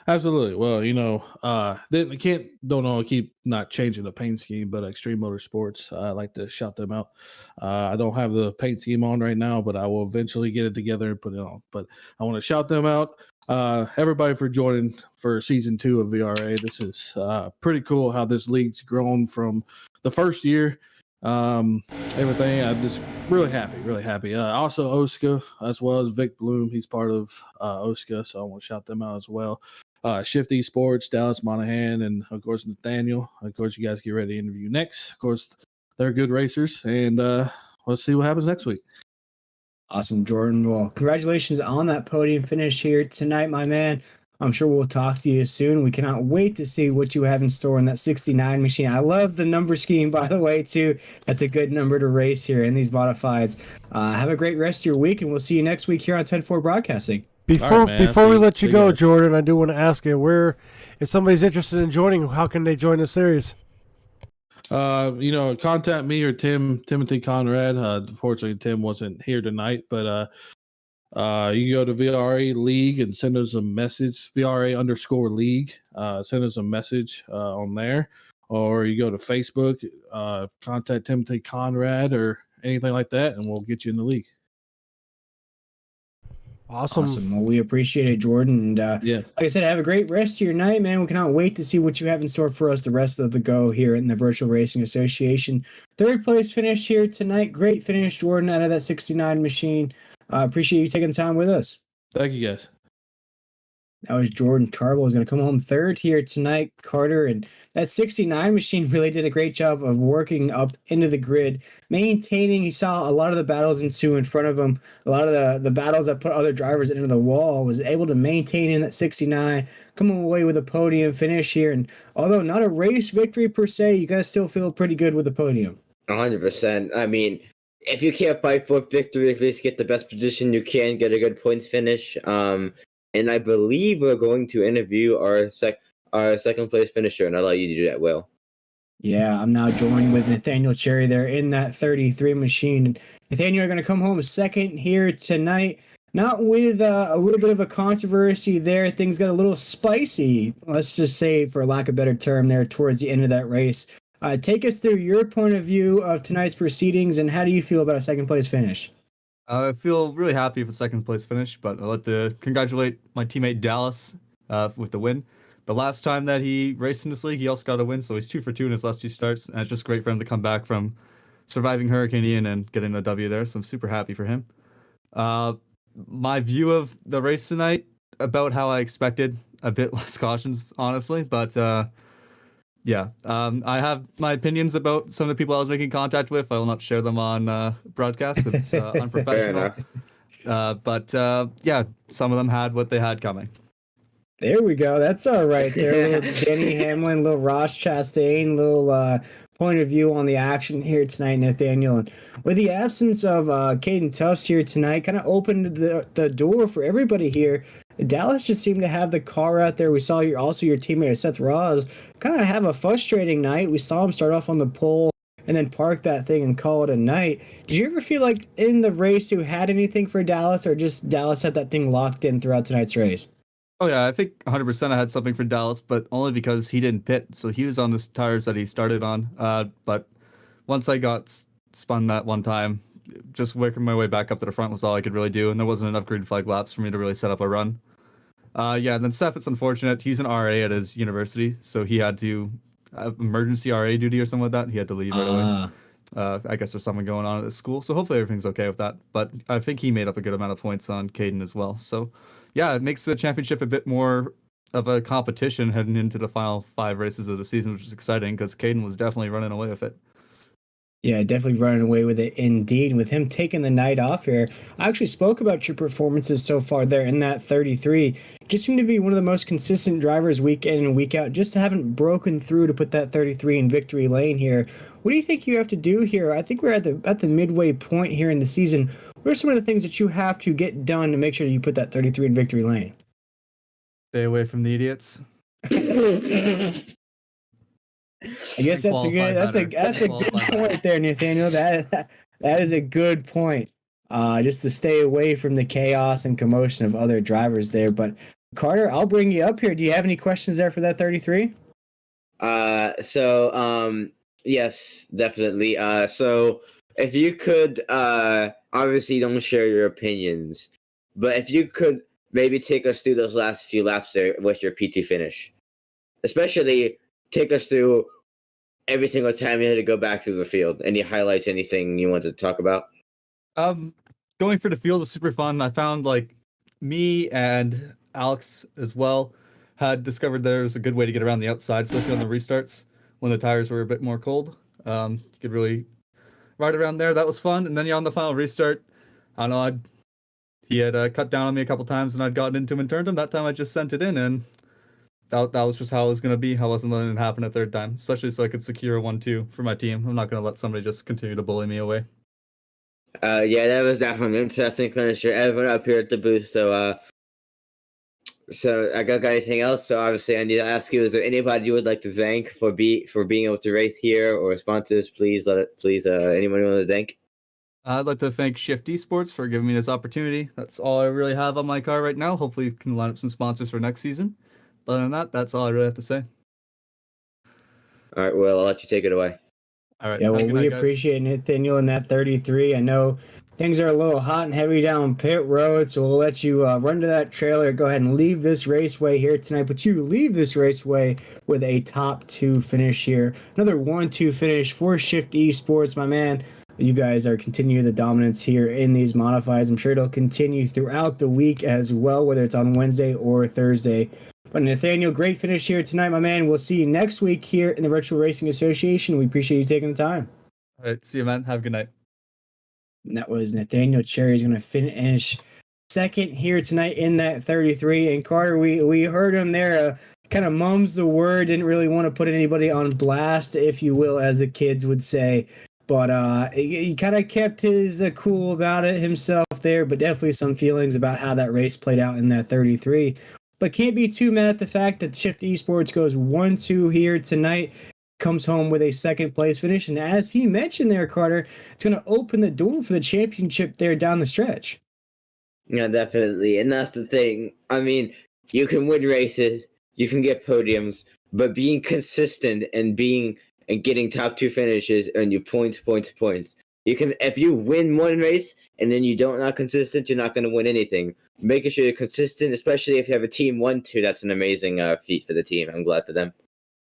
Absolutely. Well, don't all keep not changing the paint scheme, but Extreme Motorsports, I like to shout them out. I don't have the paint scheme on right now, but I will eventually get it together and put it on. But I want to shout them out. Everybody for joining for season 2 of VRA. This is pretty cool how this league's grown from the first year. Everything. I'm just really happy. Also Oscar as well as Vic Bloom. He's part of Oscar, so I want to shout them out as well. Shift Esports, Dallas Monahan, and of course Nathaniel. Of course, you guys get ready to interview next. Of course, they're good racers, and let's see what happens next week. Awesome, Jordan. Well, congratulations on that podium finish here tonight, my man. I'm sure we'll talk to you soon. We cannot wait to see what you have in store in that 69 machine. I love the number scheme, by the way, too. That's a good number to race here in these modifieds. Have a great rest of your week, and we'll see you next week here on 10-4 Broadcasting. Before we let you go, guys. Jordan, I do want to ask you, where, if somebody's interested in joining, how can they join the series? Contact me or Timothy Conrad. Unfortunately, Tim wasn't here tonight, but you can go to VRA League and send us a message, VRA_League. Send us a message on there, or you go to Facebook, contact Timothy Conrad or anything like that, and we'll get you in the league. Awesome. Well, we appreciate it, Jordan. And Yeah. like I said, have a great rest of your night, man. We cannot wait to see what you have in store for us the rest of the go here in the Virtual Racing Association. Third place finish here tonight. Great finish, Jordan, out of that 69 machine. Appreciate you taking the time with us. Thank you, guys. That was Jordan Tarble. Is going to come home third here tonight, Carter. And that 69 machine really did a great job of working up into the grid, maintaining. He saw a lot of the battles ensue in front of him. A lot of the battles that put other drivers into the wall, was able to maintain in that 69, come away with a podium finish here. And although not a race victory per se, you got to still feel pretty good with the podium. 100%. I mean, if you can't fight for victory, at least get the best position you can, get a good points finish. And I believe we're going to interview our second place finisher, and I'll allow you to do that, Will. Yeah, I'm now joined with Nathaniel Cherry there in that 33 machine. Nathaniel, you're going to come home second here tonight. Not with a little bit of a controversy there. Things got a little spicy, let's just say, for lack of a better term, there towards the end of that race. Take us through your point of view of tonight's proceedings, and how do you feel about a second place finish? I feel really happy with the second place finish, but I'd like to congratulate my teammate Dallas with the win. The last time that he raced in this league, he also got a win, so he's 2 for 2 in his last 2 starts, and it's just great for him to come back from surviving Hurricane Ian and getting a W there, so I'm super happy for him. My view of the race tonight, about how I expected, a bit less cautions, honestly, but yeah, I have my opinions about some of the people I was making contact with. I will not share them on broadcast. It's unprofessional. But yeah, some of them had what they had coming. There we go. That's all right. There, little Denny Hamlin, little Ross Chastain, little point of view on the action here tonight, Nathaniel. And with the absence of Caden Tufts here tonight, kind of opened the door for everybody here. Dallas just seemed to have the car out there. We saw your teammate Seth Ross kind of have a frustrating night. We saw him start off on the pole and then park that thing and call it a night. Did you ever feel like in the race you had anything for Dallas, or just Dallas had that thing locked in throughout tonight's race? Oh yeah, I think 100% I had something for Dallas, but only because he didn't pit, so he was on the tires that he started on. But once I got spun that one time, just working my way back up to the front was all I could really do, and there wasn't enough green flag laps for me to really set up a run. Yeah, and then Seth, it's unfortunate. He's an RA at his university, so he had to have emergency RA duty or something like that. He had to leave right away. I guess there's something going on at his school, so hopefully everything's okay with that. But I think he made up a good amount of points on Caden as well. So yeah, it makes the championship a bit more of a competition heading into the final 5 races of the season, which is exciting because Caden was definitely running away with it. Yeah, definitely running away with it indeed. With him taking the night off here, I actually spoke about your performances so far there in that 33. Just seem to be one of the most consistent drivers week in and week out. Just haven't broken through to put that 33 in victory lane here. What do you think you have to do here? I think we're at the midway point here in the season. What are some of the things that you have to get done to make sure you put that 33 in victory lane? Stay away from the idiots. I guess that's a good point there, Nathaniel. That is a good point. Just to stay away from the chaos and commotion of other drivers there. But Carter, I'll bring you up here. Do you have any questions there for that 33? Yes, definitely. So if you could, obviously don't share your opinions, but if you could maybe take us through those last few laps there with your PT finish, especially take us through every single time you had to go back through the field. Any highlights, anything you want to talk about? Going for the field was super fun. I found like me and Alex as well had discovered there's a good way to get around the outside, especially on the restarts when the tires were a bit more cold. You could really ride around there. That was fun. And then on the final restart, I don't know, he had cut down on me a couple times and I'd gotten into him and turned him. That time I just sent it in, and that was just how it was going to be. I wasn't letting it happen a third time, especially so I could secure a 1-2 for my team. I'm not going to let somebody just continue to bully me away. Yeah, that was definitely an interesting finisher. Everyone up here at the booth. So I got anything else? So obviously, I need to ask you: is there anybody you would like to thank for being able to race here, or sponsors? Anyone you want to thank? I'd like to thank Shift Esports for giving me this opportunity. That's all I really have on my car right now. Hopefully, we can line up some sponsors for next season. But other than that, that's all I really have to say. All right, well, I'll let you take it away. All right. Yeah, well, we guys. appreciate Nathaniel in that 33. I know things are a little hot and heavy down pit road, so we'll let you run to that trailer. Go ahead and leave this raceway here tonight, but you leave this raceway with a top 2 finish here. Another 1-2 finish for Shift Esports, my man. You guys are continuing the dominance here in these modifieds. I'm sure it'll continue throughout the week as well, whether it's on Wednesday or Thursday. But Nathaniel, great finish here tonight, my man. We'll see you next week here in the Virtual Racing Association. We appreciate you taking the time. All right. See you, man. Have a good night. And that was Nathaniel Cherry. He's going to finish second here tonight in that 33. And Carter, we heard him there. Kind of mums the word. Didn't really want to put anybody on blast, if you will, as the kids would say. But he kind of kept his cool about it himself there. But definitely some feelings about how that race played out in that 33. But can't be too mad at the fact that Shift Esports goes 1-2 here tonight, comes home with a second place finish. And as he mentioned there, Carter, it's going to open the door for the championship there down the stretch. Yeah, definitely. And that's the thing. I mean, you can win races, you can get podiums, but being consistent and getting top 2 finishes and you points. You can, if you win one race and then not consistent, you're not going to win anything. Making sure you're consistent, especially if you have a team 1-2, that's an amazing feat for the team. I'm glad for them.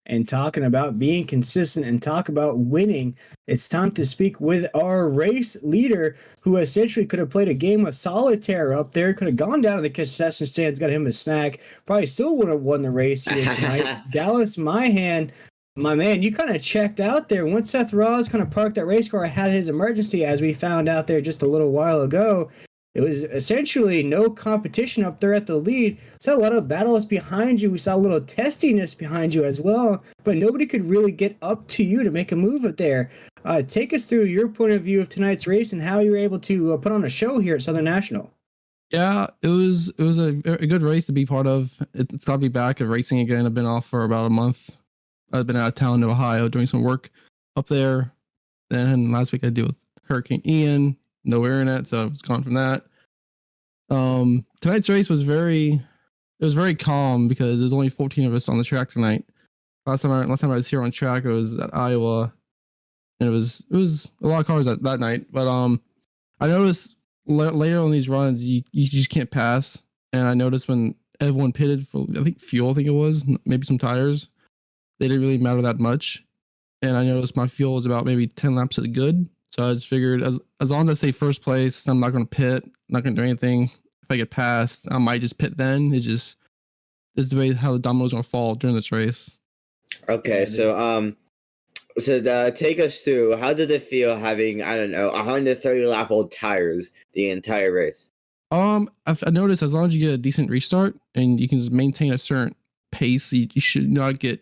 And talking about being consistent and talk about winning, it's time to speak with our race leader, who essentially could have played a game of solitaire up there, could have gone down to the concession stands, got him a snack, probably still would have won the race here tonight. Dallas Myhan, my man, you kind of checked out there. Once Seth Ross kind of parked that race car, had his emergency, as we found out there just a little while ago. It was essentially no competition up there at the lead. We saw a lot of battles behind you. We saw a little testiness behind you as well, but nobody could really get up to you to make a move up there. Take us through your point of view of tonight's race and how you were able to put on a show here at Southern National. Yeah, it was a good race to be part of. It's got to be back at racing again. I've been off for about a month. I've been out of town in Ohio doing some work up there. Then last week I deal with Hurricane Ian, no internet, so I was gone from that. Tonight's race was very calm because there's only 14 of us on the track tonight. Last time I was here on track, it was at Iowa, and it was a lot of cars that night. But I noticed later on these runs, you just can't pass. And I noticed when everyone pitted for, I think it was, maybe some tires, they didn't really matter that much. And I noticed my fuel was about maybe 10 laps to the good. So I just figured as long as I stay first place, I'm not going to pit, not going to do anything. If I get passed, I might just pit then. It's the way how the dominoes are going to fall during this race. Okay, so So take us through. How does it feel having, I don't know, 130 lap old tires the entire race? I noticed as long as you get a decent restart and you can just maintain a certain pace, you should not get,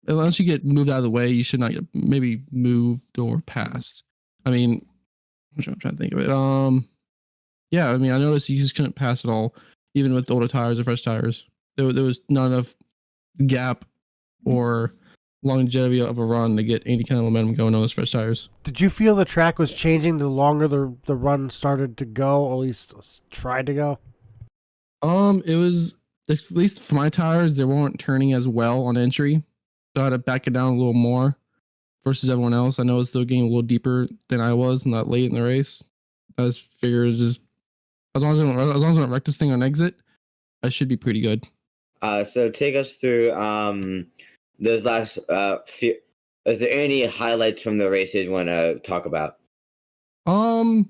unless you get moved out of the way, you should not get maybe moved or passed. I mean, I'm trying to think of it. Yeah, I mean, I noticed you just couldn't pass at all, even with older tires or fresh tires. There was not enough gap or longevity of a run to get any kind of momentum going on those fresh tires. Did you feel the track was changing the longer the run started to go, or at least tried to go? It was, at least for my tires, they weren't turning as well on entry, so I had to back it down a little more versus everyone else. I know it's still getting a little deeper than I was, not late in the race. I just figured just as long as I don't wreck this thing on exit, I should be pretty good. So take us through those last few. Is there any highlights from the race you want to talk about? Not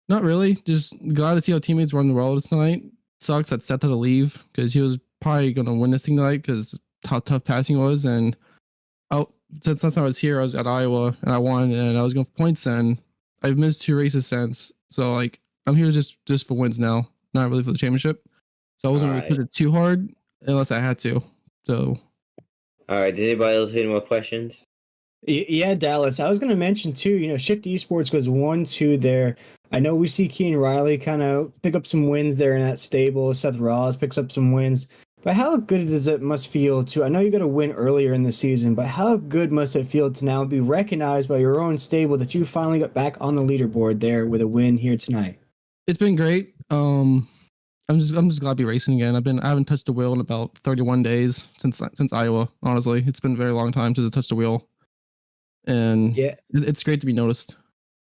really. Just glad to see how teammates run well tonight. Sucks that Seth had to leave because he was probably gonna win this thing tonight because how tough passing was. And since I was here, I was at Iowa and I won, and I was going for points. And I've missed 2 races since, so like I'm here just for wins now, not really for the championship. So I wasn't really pushing it too hard unless I had to. So. All right. Did anybody else have any more questions? Yeah, Dallas. I was going to mention too, Shift Esports goes 1-2 there. I know we see Keane Riley kind of pick up some wins there in that stable. Seth Ross picks up some wins. But how good does it must feel to, I know you got a win earlier in the season, but how good must it feel to now be recognized by your own stable that you finally got back on the leaderboard there with a win here tonight? It's been great. I'm just glad to be racing again. I haven't touched the wheel in about 31 days since Iowa. Honestly, it's been a very long time since I touched the wheel, and yeah, it's great to be noticed.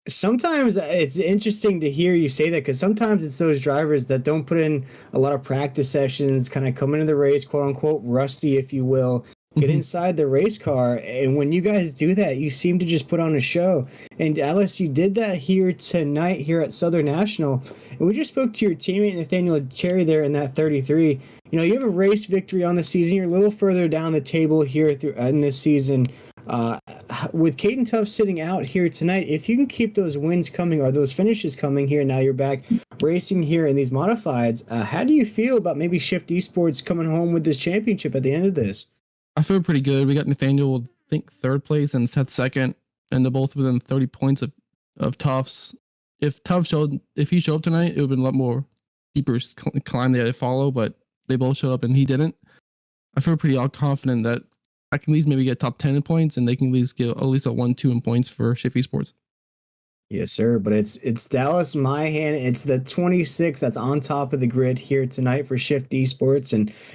Sometimes it's interesting to hear you say that because sometimes it's those drivers that don't put in a lot of practice sessions, kind of come into the race, quote unquote, rusty, if you will, get inside the race car. And when you guys do that, you seem to just put on a show. And Dallas, you did that here tonight here at Southern National. And we just spoke to your teammate, Nathaniel Cherry, there in that 33. You have a race victory on the season. You're a little further down the table here in this season. With Caden Tuff sitting out here tonight, if you can keep those wins coming or those finishes coming here, now you're back racing here in these modifieds. How do you feel about maybe Shift Esports coming home with this championship at the end of this? I feel pretty good. We got Nathaniel, I think, 3rd place and Seth 2nd, and they're both within 30 points of Tuff's. If he showed up tonight, it would have been a lot more deeper climb they had to follow, but they both showed up and he didn't. I feel pretty confident that I can at least maybe get top 10 in points, and they can at least get at least a 1-2 in points for Shift Esports. Yes, sir. But it's Dallas Myhan. It's the 26 that's on top of the grid here tonight for Shift Esports.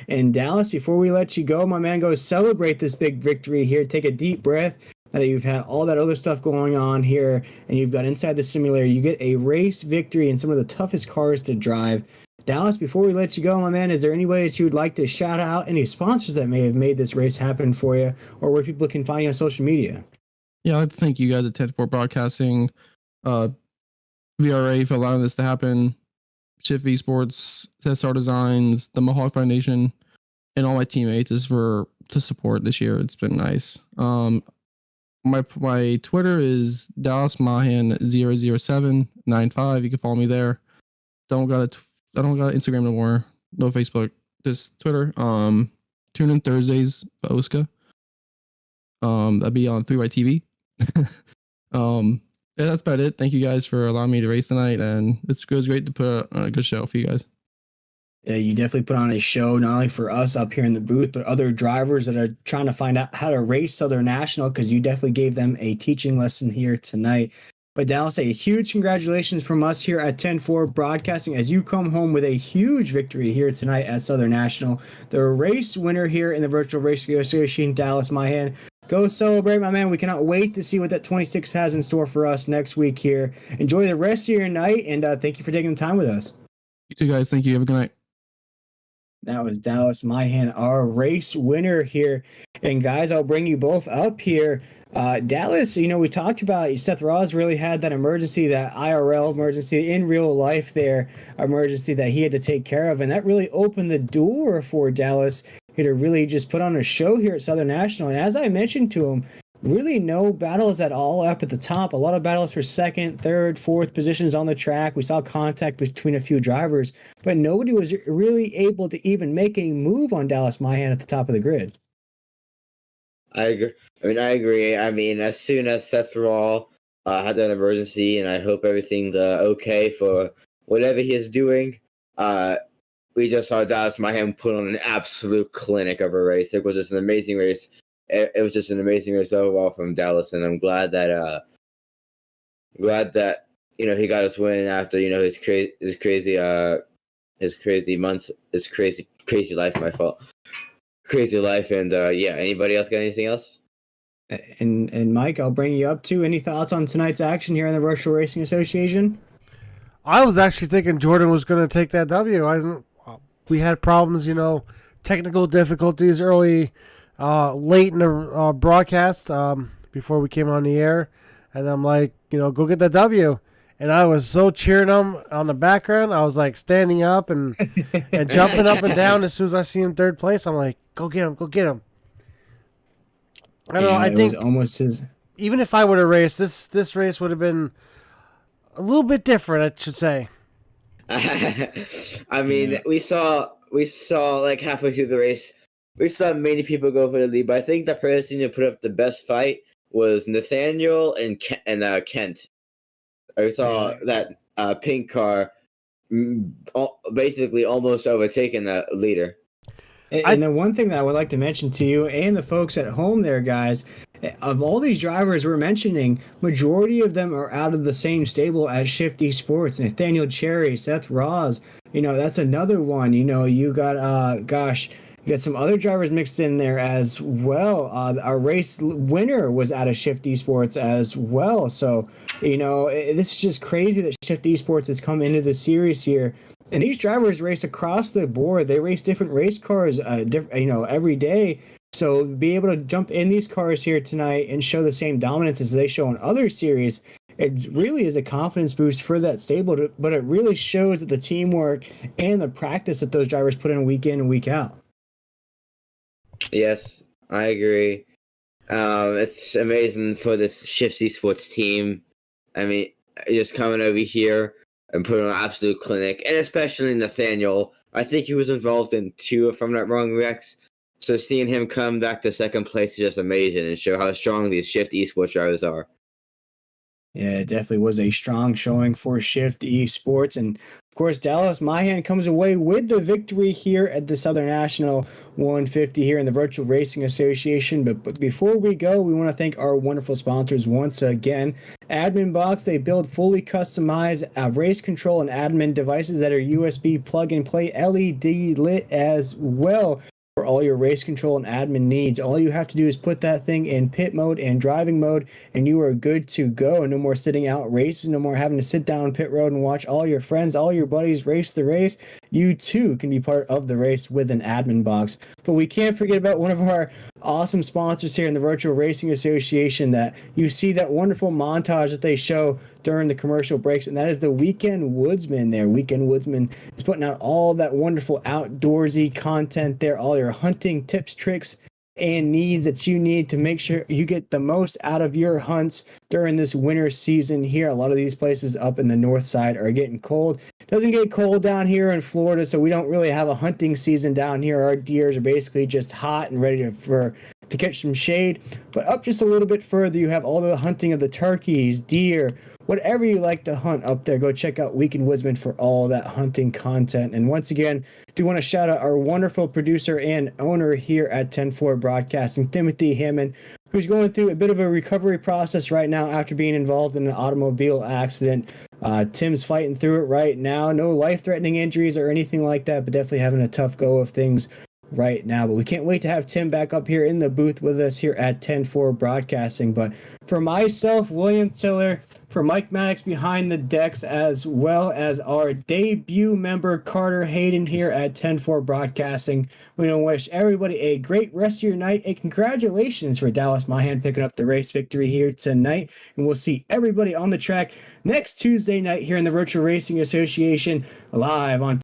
And Dallas, before we let you go, my man, go celebrate this big victory here. Take a deep breath. That you've had all that other stuff going on here, and you've got inside the simulator. You get a race victory in some of the toughest cars to drive. Dallas, before we let you go, my man, is there any way that you would like to shout out any sponsors that may have made this race happen for you, or where people can find you on social media? Yeah, I'd like to thank you guys at 10-4 Broadcasting, VRA for allowing this to happen, Shift Esports, SR Designs, the Mohawk Foundation, and all my teammates to support this year. It's been nice. My Twitter is DallasMahan00795. You can follow me there. I don't got Instagram no more. No Facebook. Just Twitter. Tune in Thursdays for Oscar. That'll be on 3Y TV. Yeah, that's about it. Thank you guys for allowing me to race tonight, and it was great to put on a good show for you guys. You definitely put on a show, not only for us up here in the booth, but other drivers that are trying to find out how to race Southern National, because you definitely gave them a teaching lesson here tonight. But Dallas, a huge congratulations from us here at 10-4 Broadcasting as you come home with a huge victory here tonight at Southern National. The race winner here in the Virtual Racing Association, Dallas Myhan. Go celebrate, my man. We cannot wait to see what that 26 has in store for us next week here. Enjoy the rest of your night, and thank you for taking the time with us. You too, guys. Thank you. Have a good night. That was Dallas Myhan, our race winner here. And guys, I'll bring you both up here. Dallas, we talked about Seth Ross really had that emergency, that IRL emergency in real life there, emergency that he had to take care of. And that really opened the door for Dallas to really just put on a show here at Southern National. And as I mentioned to him, really no battles at all up at the top. A lot of battles for second, third, fourth positions on the track. We saw contact between a few drivers, but nobody was really able to even make a move on Dallas Mahan at the top of the grid. I agree. I agree. I mean, as soon as Seth Raw had that emergency, and I hope everything's okay for whatever he is doing. We just saw Dallas Mahan put on an absolute clinic of a race. It was just an amazing race. It was just an amazing race overall from Dallas, and I'm glad that he got his win after his crazy months, his crazy life. My fault, crazy life, and yeah. Anybody else got anything else? And Mike, I'll bring you up to any thoughts on tonight's action here in the Virtual Racing Association. I was actually thinking Jordan was going to take that W. We had problems, technical difficulties early. Late in the broadcast before we came on the air, and I'm like, go get that W. And I was so cheering him on the background. I was like standing up and jumping up and down as soon as I see him third place. I'm like, go get him, go get him. I don't know. I think almost his. Even if I would have raced, this race would have been a little bit different, I should say. I mean, we saw like halfway through the race. We saw many people go for the lead, but I think the person who put up the best fight was Nathaniel and Kent. I saw that pink car basically almost overtaking the leader. And the one thing that I would like to mention to you and the folks at home there, guys, of all these drivers we're mentioning, majority of them are out of the same stable as Shifty Sports. Nathaniel Cherry, Seth Ross, that's another one. You got, you got some other drivers mixed in there as well. Our race winner was out of Shift Esports as well. So, this is just crazy that Shift Esports has come into the series here. And these drivers race across the board. They race different race cars, every day. So be able to jump in these cars here tonight and show the same dominance as they show in other series, it really is a confidence boost for that stable. But it really shows that the teamwork and the practice that those drivers put in week in and week out. Yes, I agree. It's amazing for this Shift Esports team. I mean, just coming over here and putting on an absolute clinic, and especially Nathaniel. I think he was involved in 2, if I'm not wrong, Rex. So seeing him come back to second place is just amazing and show how strong these Shift Esports drivers are. Yeah, it definitely was a strong showing for Shift Esports. And of course, Dallas Mahan comes away with the victory here at the Southern National 150 here in the Virtual Racing Association. But before we go, we want to thank our wonderful sponsors once again. Admin Box, they build fully customized race control and admin devices that are USB plug and play LED lit as well. For all your race control and admin needs, all you have to do is put that thing in pit mode and driving mode, and you are good to go. No more sitting out races, no more having to sit down pit road and watch all your friends, all your buddies race the race. You too can be part of the race with an admin box. But we can't forget about one of our awesome sponsors here in the Virtual Racing Association that you see that wonderful montage that they show during the commercial breaks, and that is the Weekend Woodsman there. Weekend Woodsman is putting out all that wonderful outdoorsy content there, all your hunting tips, tricks, and needs that you need to make sure you get the most out of your hunts during this winter season here. A lot of these places up in the north side are getting cold. It doesn't get cold down here in Florida, so we don't really have a hunting season down here. Our deers are basically just hot and ready to catch some shade. But up just a little bit further, you have all the hunting of the turkeys, deer, whatever you like to hunt up there. Go check out Weekend Woodsman for all that hunting content. And once again, do want to shout out our wonderful producer and owner here at 10-4 Broadcasting, Timothy Hammond, who's going through a bit of a recovery process right now after being involved in an automobile accident. Tim's fighting through it right now. No life-threatening injuries or anything like that, but definitely having a tough go of things right now. But we can't wait to have Tim back up here in the booth with us here at 10-4 Broadcasting. But for myself, William Tiller, for Mike Maddox behind the decks, as well as our debut member Carter Hayden here at 10-4 Broadcasting, we want to wish everybody a great rest of your night, and congratulations for Dallas Mahan picking up the race victory here tonight. And we'll see everybody on the track next Tuesday night here in the Virtual Racing Association live on